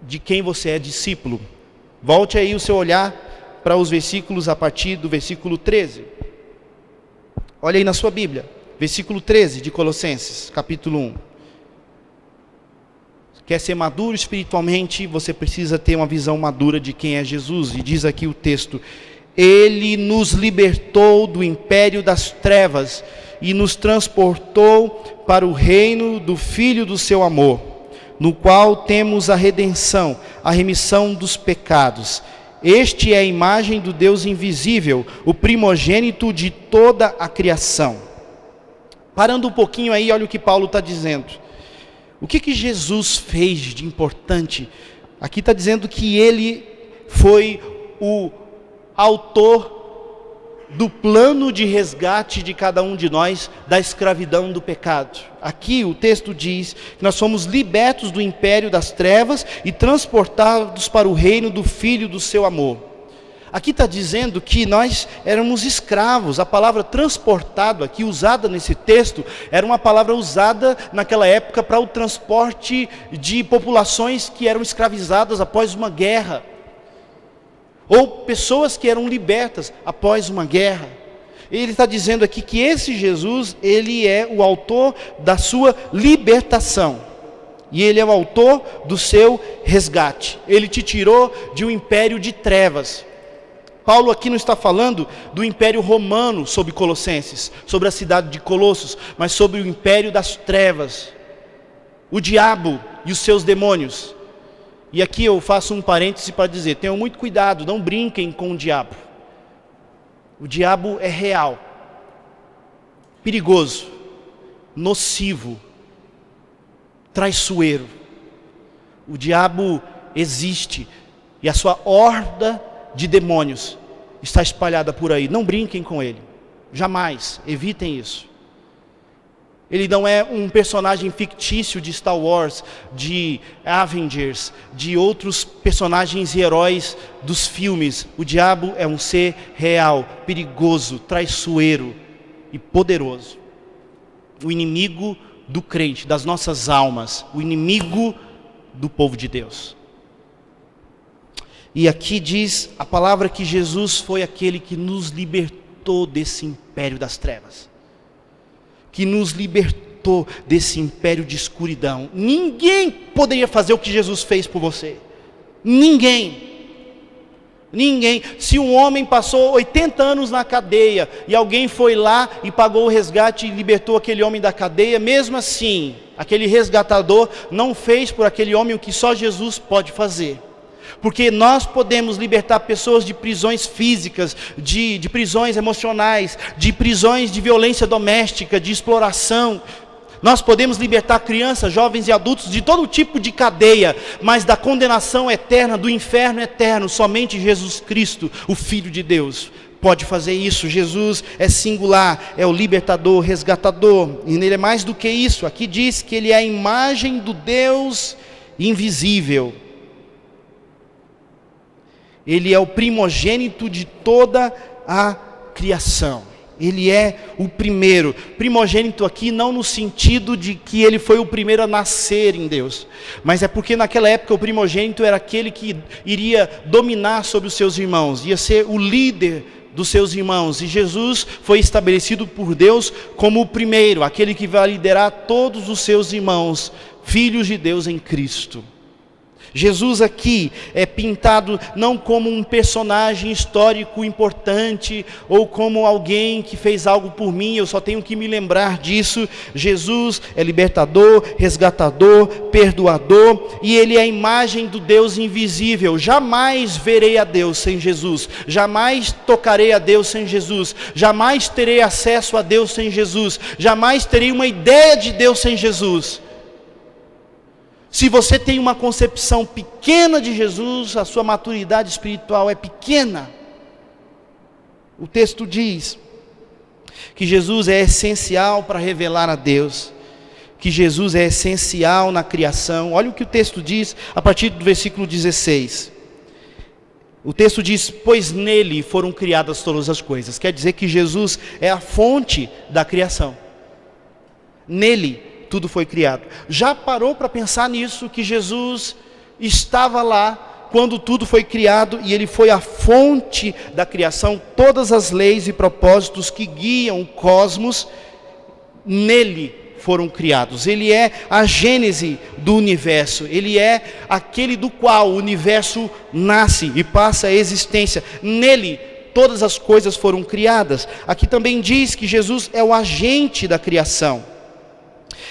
de quem você é discípulo. Volte aí o seu olhar para os versículos a partir do versículo 13. Olha aí na sua Bíblia, versículo 13 de Colossenses, capítulo 1. Quer ser maduro espiritualmente, você precisa ter uma visão madura de quem é Jesus. E diz aqui o texto: Ele nos libertou do império das trevas e nos transportou para o reino do Filho do seu amor, no qual temos a redenção, a remissão dos pecados. Este é a imagem do Deus invisível, o primogênito de toda a criação. Parando um pouquinho aí, olha o que Paulo está dizendo. O que Jesus fez de importante? Aqui está dizendo que ele foi o autor do plano de resgate de cada um de nós da escravidão do pecado. Aqui o texto diz que nós fomos libertos do império das trevas e transportados para o reino do Filho do seu amor. Aqui está dizendo que nós éramos escravos. A palavra transportado aqui, usada nesse texto, era uma palavra usada naquela época para o transporte de populações que eram escravizadas após uma guerra, ou pessoas que eram libertas após uma guerra. Ele está dizendo aqui que esse Jesus, ele é o autor da sua libertação, e ele é o autor do seu resgate. Ele te tirou de um império de trevas. Paulo aqui não está falando do império romano sobre Colossenses, sobre a cidade de Colossos, mas sobre o império das trevas, o diabo e os seus demônios. E aqui eu faço um parêntese para dizer, tenham muito cuidado, não brinquem com o diabo. O diabo é real, perigoso, nocivo, traiçoeiro. O diabo existe e a sua horda de demônios está espalhada por aí. Não brinquem com ele, jamais, evitem isso. Ele não é um personagem fictício de Star Wars, de Avengers, de outros personagens e heróis dos filmes. O diabo é um ser real, perigoso, traiçoeiro e poderoso. O inimigo do crente, das nossas almas, o inimigo do povo de Deus. E aqui diz a palavra que Jesus foi aquele que nos libertou desse império das trevas, que nos libertou desse império de escuridão. Ninguém poderia fazer o que Jesus fez por você. Ninguém. Se um homem passou 80 anos na cadeia e alguém foi lá e pagou o resgate e libertou aquele homem da cadeia, mesmo assim, aquele resgatador não fez por aquele homem o que só Jesus pode fazer. Porque nós podemos libertar pessoas de prisões físicas, de prisões emocionais, de prisões de violência doméstica, de exploração. Nós podemos libertar crianças, jovens e adultos de todo tipo de cadeia, mas da condenação eterna, do inferno eterno, somente Jesus Cristo, o Filho de Deus, pode fazer isso. Jesus é singular, é o libertador, resgatador, e nele é mais do que isso. Aqui diz que ele é a imagem do Deus invisível. Ele é o primogênito de toda a criação. Ele é o primeiro. Primogênito aqui não no sentido de que ele foi o primeiro a nascer em Deus, mas é porque naquela época o primogênito era aquele que iria dominar sobre os seus irmãos, ia ser o líder dos seus irmãos. E Jesus foi estabelecido por Deus como o primeiro, aquele que vai liderar todos os seus irmãos, filhos de Deus em Cristo. Jesus aqui é pintado não como um personagem histórico importante, ou como alguém que fez algo por mim, eu só tenho que me lembrar disso. Jesus é libertador, resgatador, perdoador, e ele é a imagem do Deus invisível. Jamais verei a Deus sem Jesus, jamais tocarei a Deus sem Jesus, jamais terei acesso a Deus sem Jesus, jamais terei uma ideia de Deus sem Jesus. Se você tem uma concepção pequena de Jesus, a sua maturidade espiritual é pequena. O texto diz que Jesus é essencial para revelar a Deus, que Jesus é essencial na criação. Olha o que o texto diz a partir do versículo 16. O texto diz: pois nele foram criadas todas as coisas. Quer dizer que Jesus é a fonte da criação. Nele tudo foi criado. Já parou para pensar nisso, que Jesus estava lá quando tudo foi criado e ele foi a fonte da criação? Todas as leis e propósitos que guiam o cosmos, nele foram criados. Ele é a gênese do universo. Ele é aquele do qual o universo nasce e passa a existência. Nele todas as coisas foram criadas. Aqui também diz que Jesus é o agente da criação.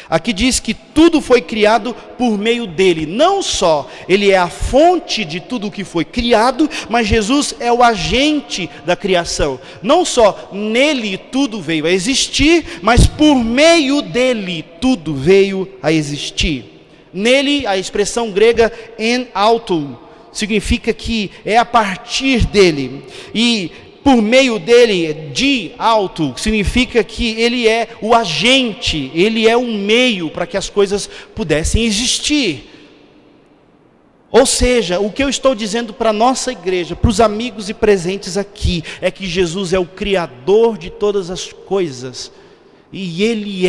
Aqui diz que tudo foi criado por meio dele. Não só ele é a fonte de tudo que foi criado, mas Jesus é o agente da criação. Não só nele tudo veio a existir, mas por meio dele tudo veio a existir. Nele, a expressão grega en auto significa que é a partir dele. E por meio dele, de alto, significa que ele é o agente, ele é um meio para que as coisas pudessem existir. Ou seja, o que eu estou dizendo para a nossa igreja, para os amigos e presentes aqui, é que Jesus é o Criador de todas as coisas, e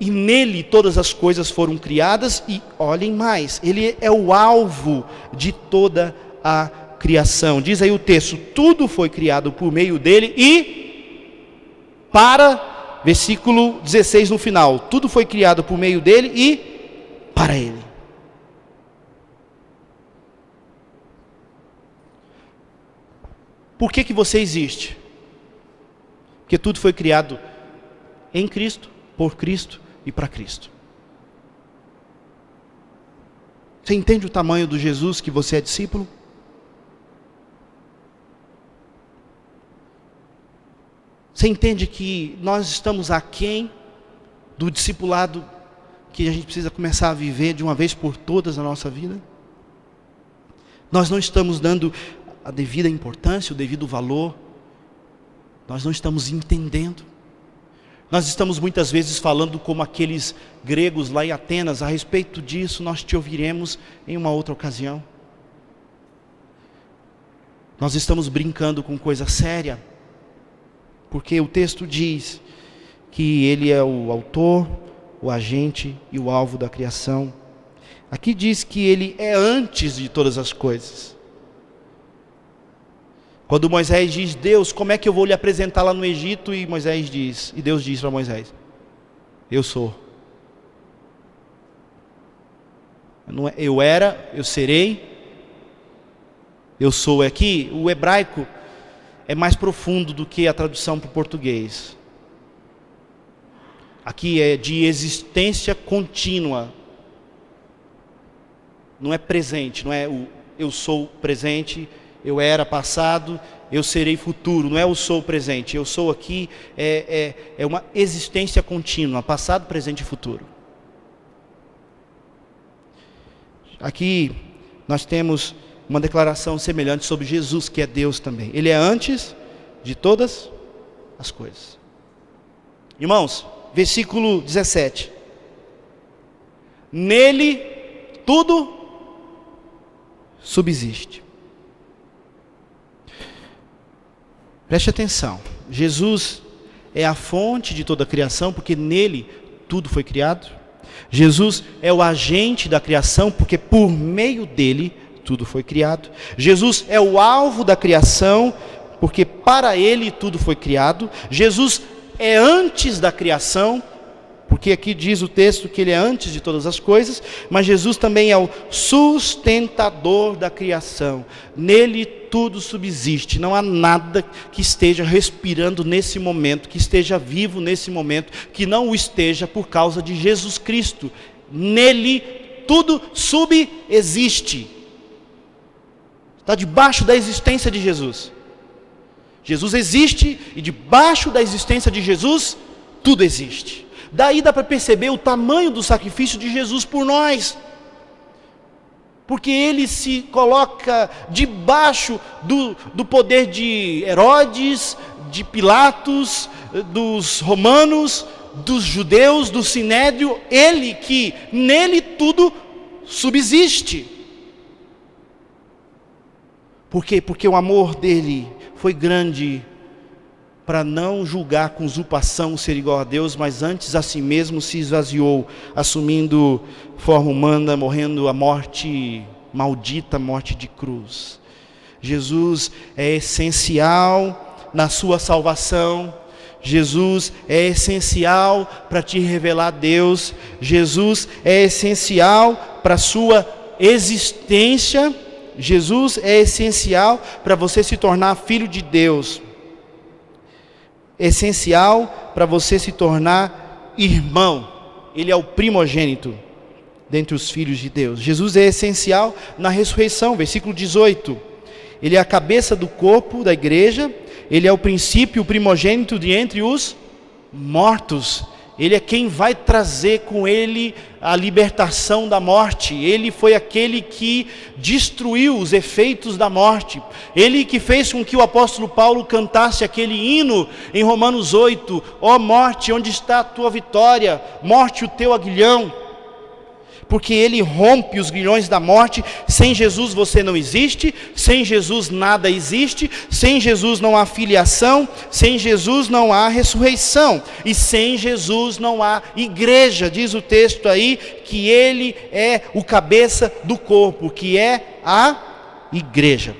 nele todas as coisas foram criadas, e olhem mais, ele é o alvo de toda a criação. Diz aí o texto: tudo foi criado por meio dele e para, versículo 16 no final, tudo foi criado por meio dele e para ele. Por que você existe? Porque tudo foi criado em Cristo, por Cristo e para Cristo. Você entende o tamanho do Jesus que você é discípulo? Você entende que nós estamos aquém do discipulado que a gente precisa começar a viver de uma vez por todas na nossa vida? Nós não estamos dando a devida importância, o devido valor. Nós não estamos entendendo. Nós estamos muitas vezes falando como aqueles gregos lá em Atenas. A respeito disso nós te ouviremos em uma outra ocasião. Nós estamos brincando com coisa séria, porque o texto diz que ele é o autor, o agente e o alvo da criação. Aqui diz que ele é antes de todas as coisas. Quando Moisés diz: Deus, como é que eu vou lhe apresentar lá no Egito? E Deus diz para Moisés: eu sou. Não é eu era, eu serei, eu sou. Aqui o hebraico é mais profundo do que a tradução para o português. Aqui é de existência contínua. Não é presente, não é o eu sou presente, eu era passado, eu serei futuro. Não é eu sou presente, eu sou aqui é uma existência contínua, passado, presente e futuro. Aqui nós temos uma declaração semelhante sobre Jesus, que é Deus também. Ele é antes de todas as coisas. Irmãos, versículo 17. Nele tudo subsiste. Preste atenção. Jesus é a fonte de toda a criação, porque nele tudo foi criado. Jesus é o agente da criação, porque por meio dele tudo foi criado. Jesus é o alvo da criação, porque para ele tudo foi criado. Jesus é antes da criação, porque aqui diz o texto que ele é antes de todas as coisas, mas Jesus também é o sustentador da criação. Nele tudo subsiste, não há nada que esteja respirando nesse momento, que esteja vivo nesse momento, que não o esteja por causa de Jesus Cristo. Nele tudo subexiste. Está debaixo da existência de Jesus. Jesus existe e debaixo da existência de Jesus, tudo existe. Daí dá para perceber o tamanho do sacrifício de Jesus por nós. Porque ele se coloca debaixo do poder de Herodes, de Pilatos, dos romanos, dos judeus, do sinédrio, ele que nele tudo subsiste. Por quê? Porque o amor dele foi grande para não julgar com usurpação ser igual a Deus, mas antes a si mesmo se esvaziou, assumindo forma humana, morrendo a morte maldita, morte de cruz. Jesus é essencial na sua salvação. Jesus é essencial para te revelar a Deus. Jesus é essencial para a sua existência. Jesus é essencial para você se tornar filho de Deus. Essencial para você se tornar irmão. Ele é o primogênito dentre os filhos de Deus. Jesus é essencial na ressurreição, versículo 18. Ele é a cabeça do corpo da igreja. Ele é o princípio, o primogênito de entre os mortos. Ele é quem vai trazer com ele a libertação da morte. Ele foi aquele que destruiu os efeitos da morte. Ele que fez com que o apóstolo Paulo cantasse aquele hino em Romanos 8. Ó morte, onde está a tua vitória? Morte, o teu aguilhão. Porque ele rompe os grilhões da morte. Sem Jesus você não existe, sem Jesus nada existe, sem Jesus não há filiação, sem Jesus não há ressurreição, e sem Jesus não há igreja. Diz o texto aí que ele é o cabeça do corpo, que é a igreja.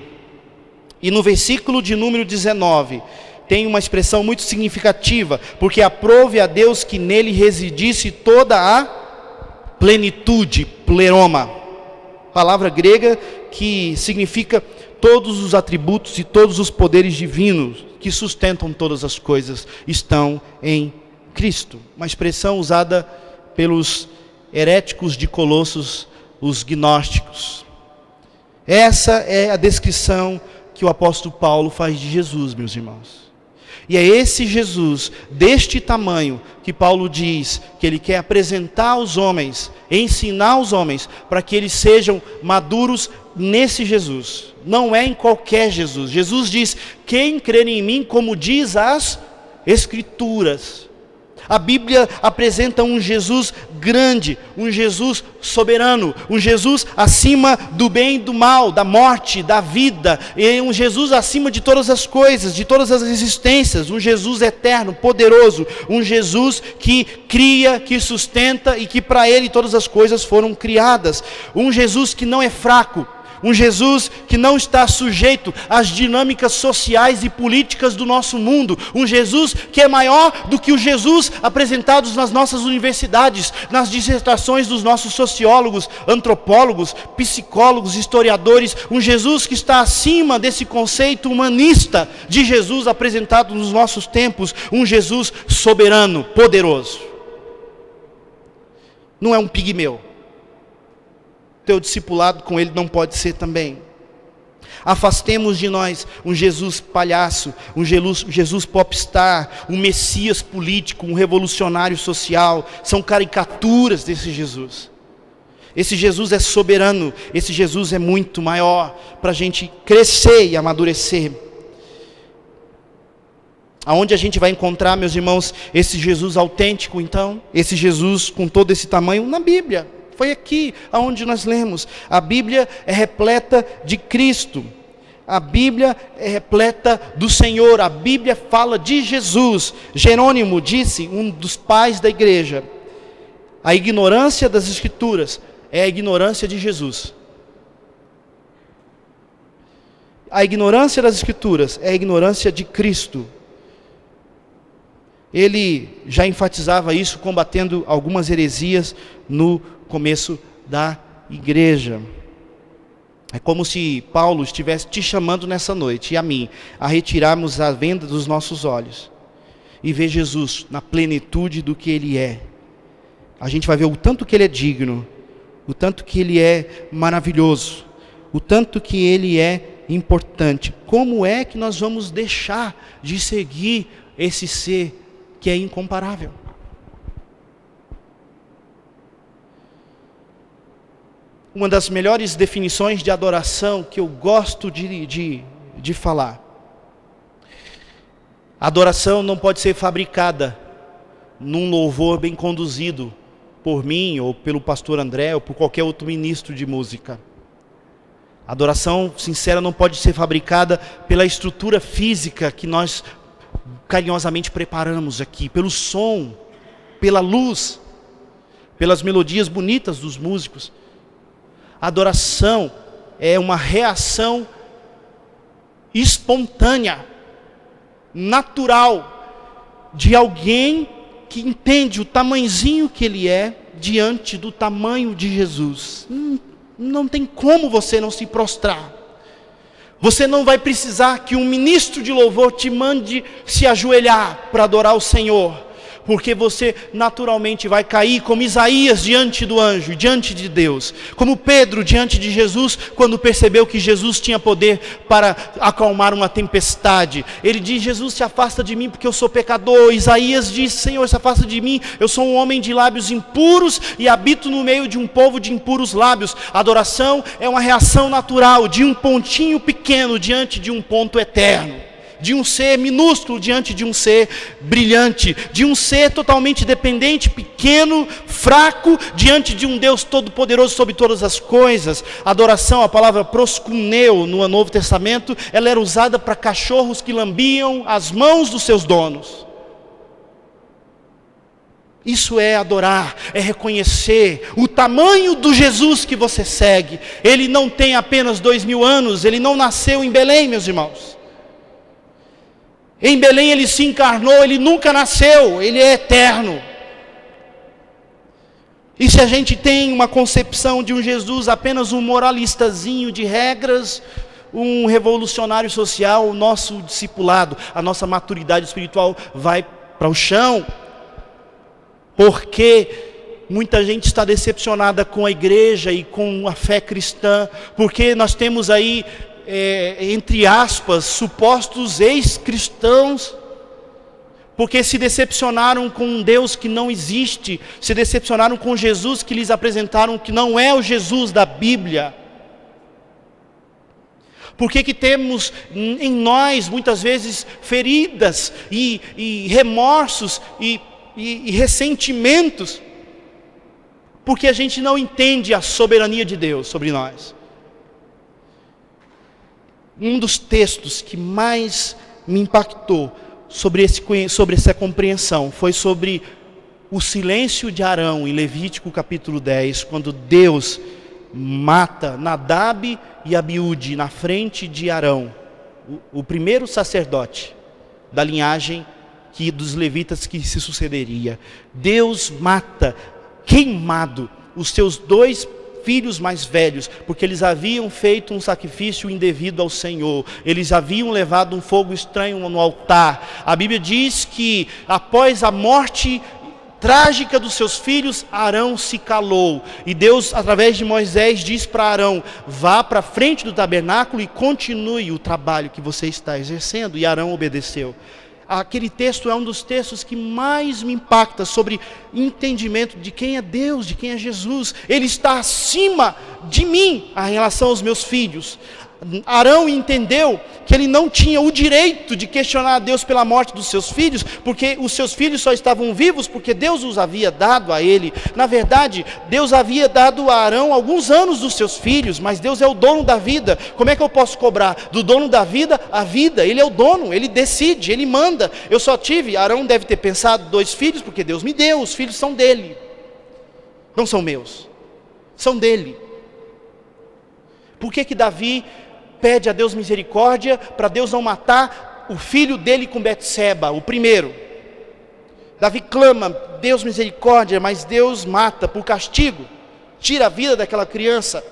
E no versículo de número 19, tem uma expressão muito significativa, porque aprove a Deus que nele residisse toda a plenitude, pleroma, palavra grega que significa todos os atributos e todos os poderes divinos que sustentam todas as coisas estão em Cristo. Uma expressão usada pelos heréticos de Colossos, os gnósticos. Essa é a descrição que o apóstolo Paulo faz de Jesus, meus irmãos. E é esse Jesus, deste tamanho, que Paulo diz que ele quer apresentar aos homens, ensinar aos homens, para que eles sejam maduros nesse Jesus. Não é em qualquer Jesus. Jesus diz, quem crer em mim, como diz as Escrituras. A Bíblia apresenta um Jesus grande, um Jesus soberano, um Jesus acima do bem e do mal, da morte, da vida, e um Jesus acima de todas as coisas, de todas as existências, um Jesus eterno, poderoso, um Jesus que cria, que sustenta e que para ele todas as coisas foram criadas, um Jesus que não é fraco, um Jesus que não está sujeito às dinâmicas sociais e políticas do nosso mundo. Um Jesus que é maior do que o Jesus apresentados nas nossas universidades, nas dissertações dos nossos sociólogos, antropólogos, psicólogos, historiadores. Um Jesus que está acima desse conceito humanista de Jesus apresentado nos nossos tempos. Um Jesus soberano, poderoso. Não é um pigmeu. Teu discipulado com ele não pode ser também. Afastemos de nós um Jesus palhaço, um Jesus popstar, um Messias político, um revolucionário social. São caricaturas desse Jesus. Esse Jesus é soberano, esse Jesus é muito maior para a gente crescer e amadurecer. Aonde a gente vai encontrar, meus irmãos, esse Jesus autêntico então? Esse Jesus com todo esse tamanho? Na Bíblia. Foi aqui aonde nós lemos. A Bíblia é repleta de Cristo. A Bíblia é repleta do Senhor. A Bíblia fala de Jesus. Jerônimo disse, um dos pais da igreja, a ignorância das Escrituras é a ignorância de Jesus. A ignorância das Escrituras é a ignorância de Cristo. Ele já enfatizava isso, combatendo algumas heresias no começo da igreja. É como se Paulo estivesse te chamando nessa noite, e a mim, a retirarmos a venda dos nossos olhos, e ver Jesus na plenitude do que Ele é. A gente vai ver o tanto que Ele é digno, o tanto que Ele é maravilhoso, o tanto que Ele é importante. Como é que nós vamos deixar de seguir esse ser que é incomparável? Uma das melhores definições de adoração que eu gosto de falar. Adoração não pode ser fabricada, num louvor bem conduzido por mim, ou pelo pastor André, ou por qualquer outro ministro de música. A adoração sincera não pode ser fabricada pela estrutura física que nós carinhosamente preparamos aqui, pelo som, pela luz, pelas melodias bonitas dos músicos. A adoração é uma reação espontânea, natural, de alguém que entende o tamanhozinho que ele é diante do tamanho de Jesus. Não tem como você não se prostrar. Você não vai precisar que um ministro de louvor te mande se ajoelhar para adorar o Senhor, porque você naturalmente vai cair como Isaías diante do anjo, diante de Deus, como Pedro diante de Jesus, quando percebeu que Jesus tinha poder para acalmar uma tempestade. Ele diz: Jesus, se afasta de mim porque eu sou pecador. Isaías diz: Senhor, se afasta de mim, eu sou um homem de lábios impuros e habito no meio de um povo de impuros lábios. A adoração é uma reação natural de um pontinho pequeno diante de um ponto eterno, de um ser minúsculo diante de um ser brilhante, de um ser totalmente dependente, pequeno, fraco, diante de um Deus todo-poderoso sobre todas as coisas. A adoração, a palavra proskuneo no Novo Testamento, ela era usada para cachorros que lambiam as mãos dos seus donos. Isso é adorar, é reconhecer o tamanho do Jesus que você segue. Ele não tem apenas 2000 anos, ele não nasceu em Belém, meus irmãos. Em Belém ele se encarnou, ele nunca nasceu, ele é eterno. E se a gente tem uma concepção de um Jesus apenas um moralistazinho de regras, um revolucionário social, o nosso discipulado, a nossa maturidade espiritual vai para o chão, porque muita gente está decepcionada com a igreja e com a fé cristã, porque nós temos aí, entre aspas, supostos ex-cristãos, porque se decepcionaram com um Deus que não existe, se decepcionaram com Jesus que lhes apresentaram, que não é o Jesus da Bíblia. Por que temos em nós muitas vezes feridas e remorsos e ressentimentos? Porque a gente não entende a soberania de Deus sobre nós. Um dos textos que mais me impactou sobre essa compreensão foi sobre o silêncio de Arão em Levítico capítulo 10, quando Deus mata Nadab e Abiúde na frente de Arão, o primeiro sacerdote da linhagem dos levitas que se sucederia. Deus mata queimado os seus 2 filhos mais velhos, porque eles haviam feito um sacrifício indevido ao Senhor, eles haviam levado um fogo estranho no altar. A Bíblia diz que após a morte trágica dos seus filhos, Arão se calou, e Deus, através de Moisés, diz para Arão: vá para frente do tabernáculo e continue o trabalho que você está exercendo, e Arão obedeceu. Aquele texto é um dos textos que mais me impacta sobre entendimento de quem é Deus, de quem é Jesus. Ele está acima de mim em relação aos meus filhos. Arão entendeu que ele não tinha o direito de questionar a Deus pela morte dos seus filhos, porque os seus filhos só estavam vivos porque Deus os havia dado a ele. Na verdade, Deus havia dado a Arão alguns anos dos seus filhos, mas Deus é o dono da vida. Como é que eu posso cobrar do dono da vida a vida? Ele é o dono, ele decide, ele manda. Eu só tive, Arão deve ter pensado, 2 filhos, porque Deus me deu, os filhos são dele, não são meus, são dele. Por que Davi pede a Deus misericórdia para Deus não matar o filho dele com Betseba, o primeiro? Davi clama: Deus misericórdia, mas Deus mata por castigo, tira a vida daquela criança.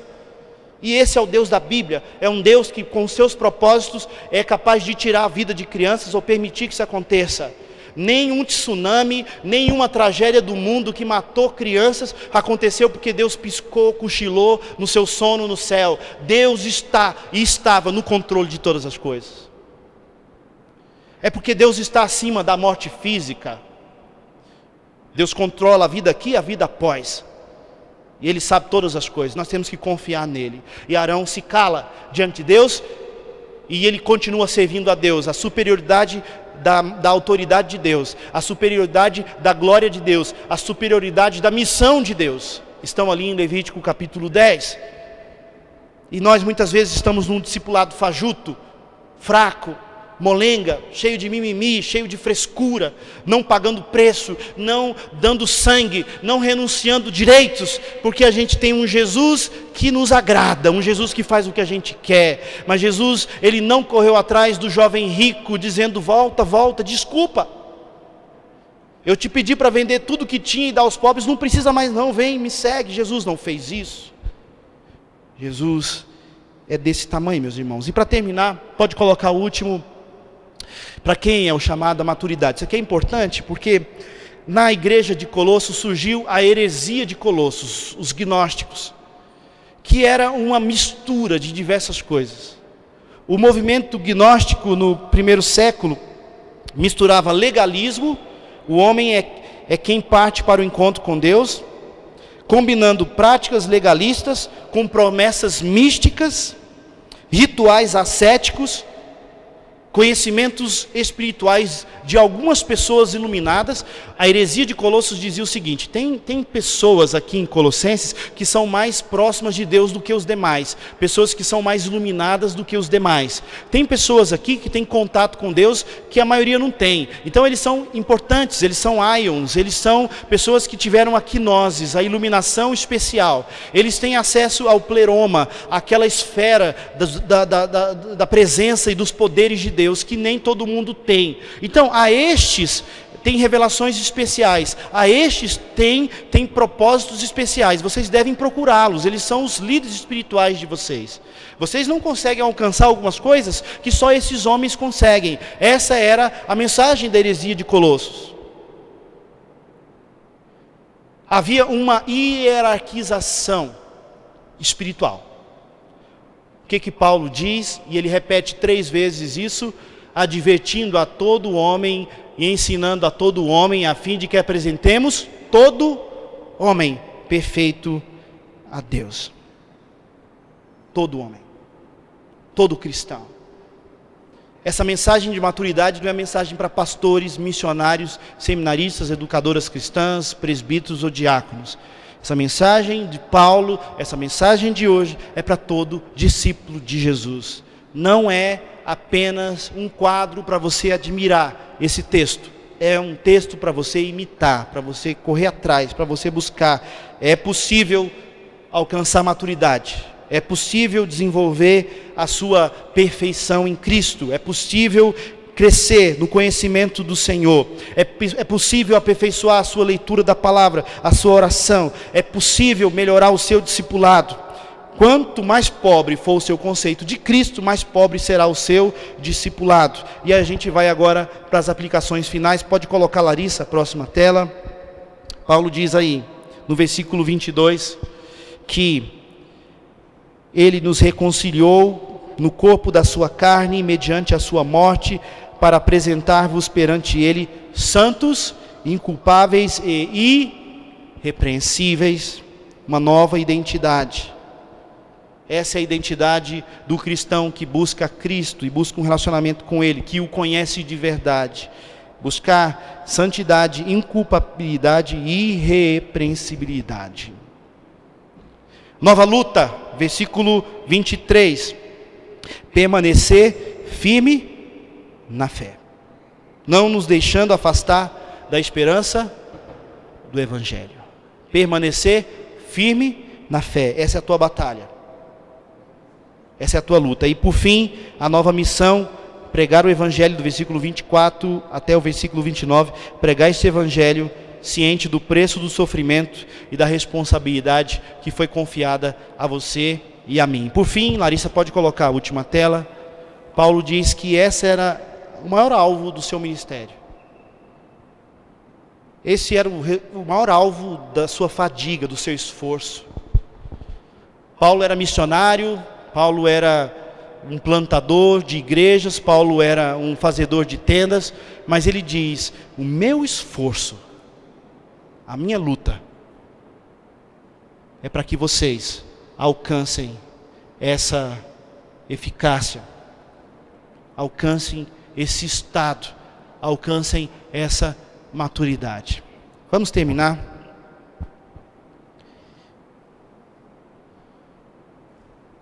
E esse é o Deus da Bíblia, é um Deus que com seus propósitos é capaz de tirar a vida de crianças ou permitir que isso aconteça. Nenhum tsunami, nenhuma tragédia do mundo que matou crianças aconteceu porque Deus piscou, cochilou no seu sono no céu. Deus está e estava no controle de todas as coisas. É porque Deus está acima da morte física. Deus controla a vida aqui e a vida após. E Ele sabe todas as coisas, nós temos que confiar nele. E Arão se cala diante de Deus e ele continua servindo a Deus. A superioridade da autoridade de Deus, a superioridade da glória de Deus, a superioridade da missão de Deus, estão ali em Levítico capítulo 10. E nós muitas vezes estamos num discipulado fajuto, fraco, molenga, cheio de mimimi, cheio de frescura, não pagando preço, não dando sangue, não renunciando direitos, porque a gente tem um Jesus que nos agrada, um Jesus que faz o que a gente quer. Mas Jesus, ele não correu atrás do jovem rico dizendo: volta, volta, desculpa, eu te pedi para vender tudo que tinha e dar aos pobres, não precisa mais não, vem, me segue. Jesus não fez isso. Jesus é desse tamanho, meus irmãos. E para terminar, pode colocar o último. Para quem é o chamado à maturidade? Isso aqui é importante porque na igreja de Colossos surgiu a heresia de Colossos, os gnósticos, que era uma mistura de diversas coisas. O movimento gnóstico no primeiro século misturava legalismo, o homem é quem parte para o encontro com Deus, combinando práticas legalistas com promessas místicas, rituais ascéticos, conhecimentos espirituais de algumas pessoas iluminadas. A heresia de Colossos dizia o seguinte: tem pessoas aqui em Colossenses que são mais próximas de Deus do que os demais, pessoas que são mais iluminadas do que os demais. Tem pessoas aqui que têm contato com Deus que a maioria não tem. Então eles são importantes, eles são ions, eles são pessoas que tiveram a quinoses, a iluminação especial. Eles têm acesso ao pleroma, aquela esfera da presença e dos poderes de Deus que nem todo mundo tem. Então a estes tem revelações especiais, a estes tem propósitos especiais. Vocês devem procurá-los, eles são os líderes espirituais de vocês. Vocês não conseguem alcançar algumas coisas que só esses homens conseguem. Essa era a mensagem da heresia de Colossos. Havia uma hierarquização espiritual. O que Paulo diz? E ele repete 3 vezes isso: advertindo a todo homem e ensinando a todo homem, a fim de que apresentemos todo homem perfeito a Deus. Todo homem, todo cristão. Essa mensagem de maturidade não é mensagem para pastores, missionários, seminaristas, educadoras cristãs, presbíteros ou diáconos. Essa mensagem de Paulo, essa mensagem de hoje é para todo discípulo de Jesus. Não é apenas um quadro para você admirar esse texto. É um texto para você imitar, para você correr atrás, para você buscar. É possível alcançar maturidade. É possível desenvolver a sua perfeição em Cristo. É possível crescer no conhecimento do Senhor. É possível aperfeiçoar a sua leitura da palavra, a sua oração. É possível melhorar o seu discipulado. Quanto mais pobre for o seu conceito de Cristo, mais pobre será o seu discipulado. E a gente vai agora para as aplicações finais. Pode colocar, Larissa, a próxima tela. Paulo diz aí, no versículo 22, que ele nos reconciliou no corpo da sua carne, mediante a sua morte, para apresentar-vos perante ele santos, inculpáveis e irrepreensíveis. Uma nova identidade. Essa é a identidade do cristão que busca Cristo e busca um relacionamento com Ele, que o conhece de verdade. Buscar santidade, inculpabilidade e irrepreensibilidade. Nova luta, versículo 23. Permanecer firme na fé, não nos deixando afastar da esperança do Evangelho. Permanecer firme na fé, essa é a tua batalha. Essa é a tua luta. E por fim, a nova missão: pregar o Evangelho, do versículo 24 até o versículo 29. Pregar esse Evangelho ciente do preço do sofrimento e da responsabilidade que foi confiada a você e a mim. Por fim, Larissa, pode colocar a última tela. Paulo diz que esse era o maior alvo do seu ministério. Esse era o maior alvo da sua fadiga, do seu esforço. Paulo era missionário, Paulo era um plantador de igrejas, Paulo era um fazedor de tendas, mas ele diz: o meu esforço, a minha luta, é para que vocês alcancem essa eficácia, alcancem esse estado alcancem essa maturidade. Vamos terminar.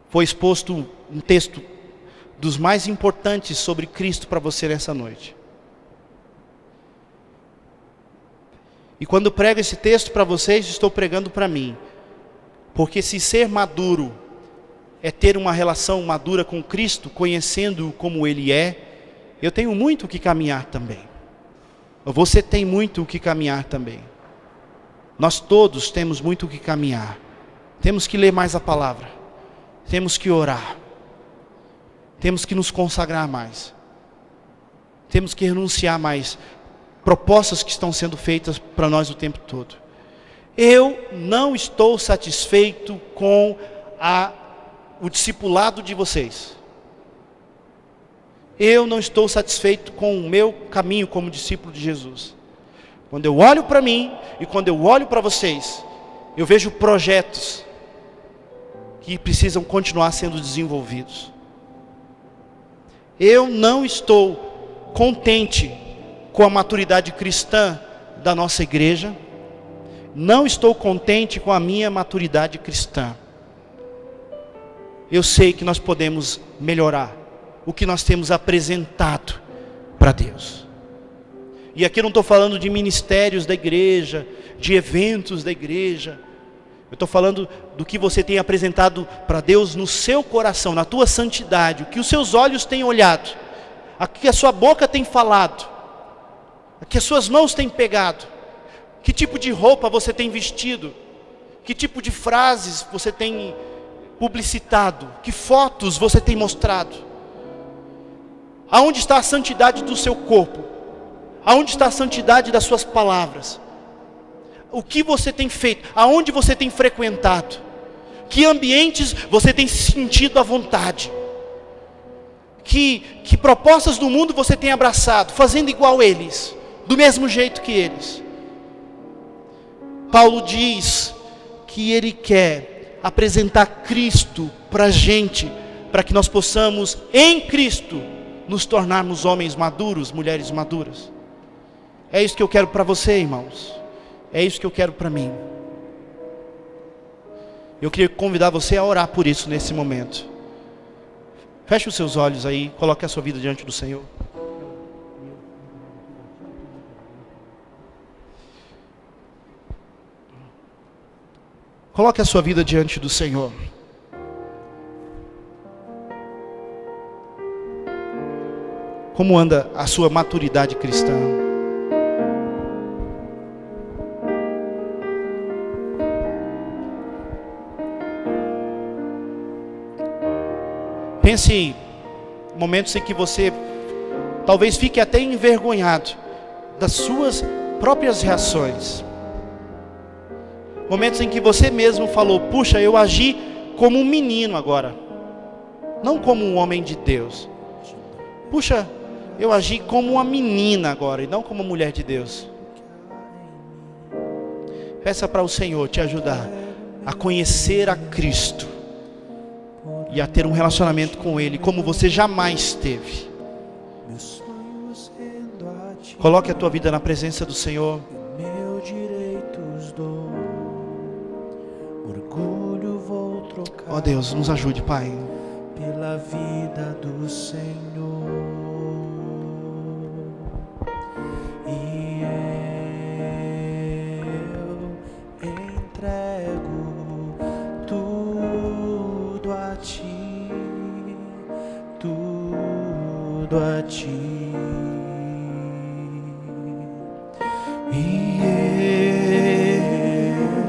Foi exposto um texto dos mais importantes sobre Cristo para você nessa noite. E quando prego esse texto para vocês, estou pregando para mim. Porque se ser maduro é ter uma relação madura com Cristo, conhecendo-o como Ele é, eu tenho muito o que caminhar também. Você tem muito o que caminhar também. Nós todos temos muito o que caminhar. Temos que ler mais a palavra. Temos que orar. Temos que nos consagrar mais. Temos que renunciar mais. Propostas que estão sendo feitas para nós o tempo todo. Eu não estou satisfeito com o discipulado de vocês. Eu não estou satisfeito com o meu caminho como discípulo de Jesus. Quando eu olho para mim e quando eu olho para vocês, eu vejo projetos que precisam continuar sendo desenvolvidos. Eu não estou contente com a maturidade cristã da nossa igreja. Não estou contente com a minha maturidade cristã. Eu sei que nós podemos melhorar o que nós temos apresentado para Deus. E aqui eu não estou falando de ministérios da igreja, de eventos da igreja. Eu estou falando do que você tem apresentado para Deus no seu coração, na tua santidade, o que os seus olhos têm olhado, o que a sua boca tem falado, o que as suas mãos têm pegado, que tipo de roupa você tem vestido, que tipo de frases você tem publicitado, que fotos você tem mostrado. Aonde está a santidade do seu corpo? Aonde está a santidade das suas palavras? O que você tem feito? Aonde você tem frequentado? Que ambientes você tem sentido à vontade? Que propostas do mundo você tem abraçado, fazendo igual eles, do mesmo jeito que eles? Paulo diz que ele quer apresentar Cristo para a gente, para que nós possamos, em Cristo, nos tornarmos homens maduros, mulheres maduras. É isso que eu quero para você, irmãos. É isso que eu quero para mim. Eu queria convidar você a orar por isso nesse momento. Feche os seus olhos aí, coloque a sua vida diante do Senhor. Coloque a sua vida diante do Senhor. Como anda a sua maturidade cristã? Pense em momentos em que você talvez fique até envergonhado das suas próprias reações. Momentos em que você mesmo falou: puxa, eu agi como um menino agora, não como um homem de Deus. Puxa, eu agi como uma menina agora e não como uma mulher de Deus. Peça para o Senhor te ajudar a conhecer a Cristo e a ter um relacionamento com Ele como você jamais teve. Coloque a tua vida na presença do Senhor. Ó Deus, nos ajude, Pai. Pela vida do Senhor. E eu entrego tudo a Ti, tudo a Ti. E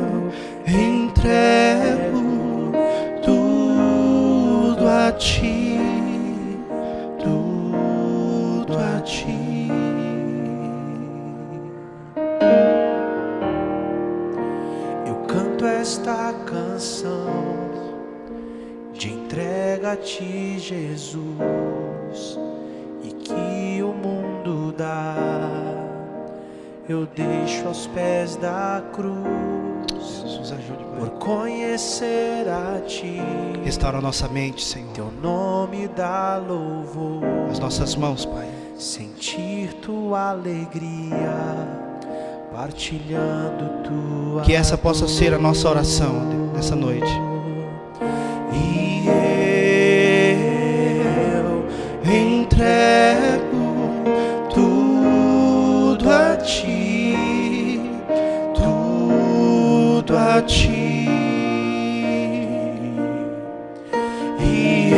eu entrego tudo a Ti, tudo a Ti. Eu canto esta canção de entrega a Ti, Jesus, e que o mundo dá, eu deixo aos pés da cruz. Nos ajude, Pai. Por conhecer a Ti, Restaura a nossa mente, Senhor. Teu nome dá louvor. As nossas mãos, Pai. sentir tua alegria, partilhando tua Que essa possa ser a nossa oração nessa noite. E eu entrego tudo a ti, tudo a ti. E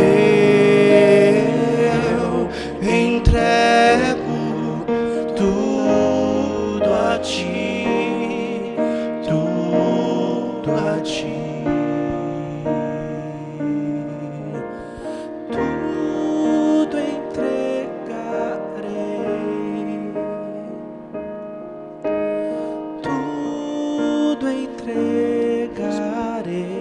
eu entrego tudo a ti, tudo a ti. Tudo entregarei, tudo entregarei.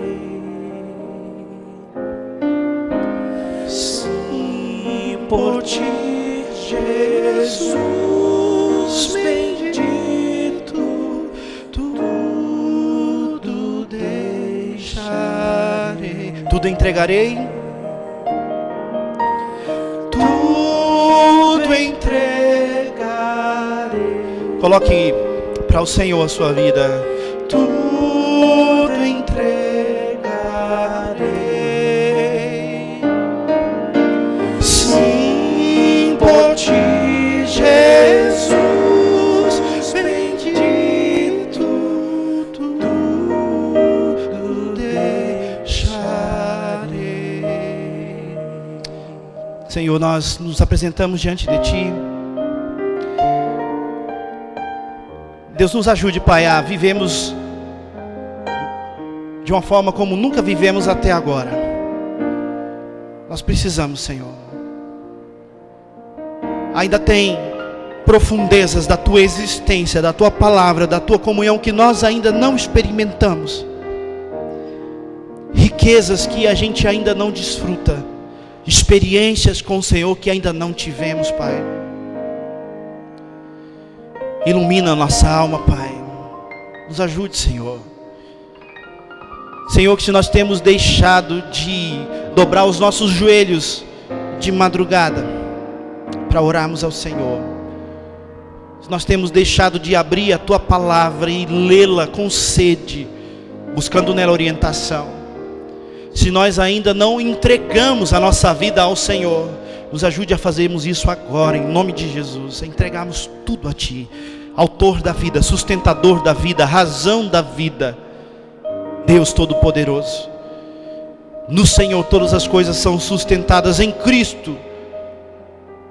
Sim, por ti, Jesus bendito, tudo deixarei. Tudo entregarei. Tudo entregarei. Coloque para o Senhor a sua vida. Tudo entregarei. Sim, por ti, Jesus bendito, tudo deixarei. Senhor, nós nos apresentamos diante de Ti. Deus, nos ajude, Pai, a vivemos de uma forma como nunca vivemos até agora. Nós precisamos, Senhor. Ainda tem profundezas da Tua existência, da Tua palavra, da Tua comunhão que nós ainda não experimentamos. Riquezas que a gente ainda não desfruta. Experiências com o Senhor que ainda não tivemos, Pai. Ilumina a nossa alma, Pai. Nos ajude, Senhor. Senhor, que se nós temos deixado de dobrar os nossos joelhos de madrugada para orarmos ao Senhor, se nós temos deixado de abrir a Tua palavra e lê-la com sede, buscando nela orientação, se nós ainda não entregamos a nossa vida ao Senhor, nos ajude a fazermos isso agora, em nome de Jesus, a entregarmos tudo a Ti, Autor da vida, sustentador da vida, razão da vida, Deus Todo-Poderoso. No Senhor todas as coisas são sustentadas em Cristo.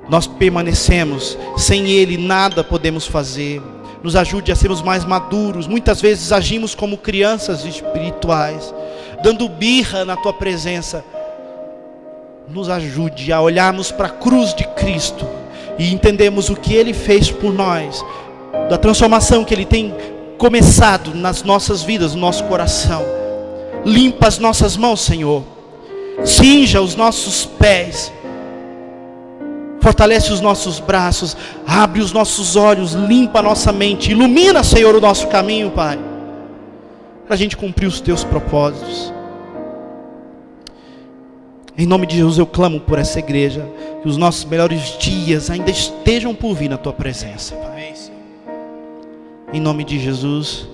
Nós permanecemos, sem Ele nada podemos fazer. Nos ajude a sermos mais maduros. Muitas vezes agimos como crianças espirituais, dando birra na Tua presença. Nos ajude a olharmos para a cruz de Cristo e entendermos o que Ele fez por nós, da transformação que Ele tem começado nas nossas vidas, no nosso coração. Limpa as nossas mãos, Senhor. Cinja os nossos pés. Fortalece os nossos braços. Abre os nossos olhos. Limpa a nossa mente. Ilumina, Senhor, o nosso caminho, Pai, para a gente cumprir os Teus propósitos. Em nome de Jesus eu clamo por essa igreja, que os nossos melhores dias ainda estejam por vir na Tua presença, Pai. Em nome de Jesus.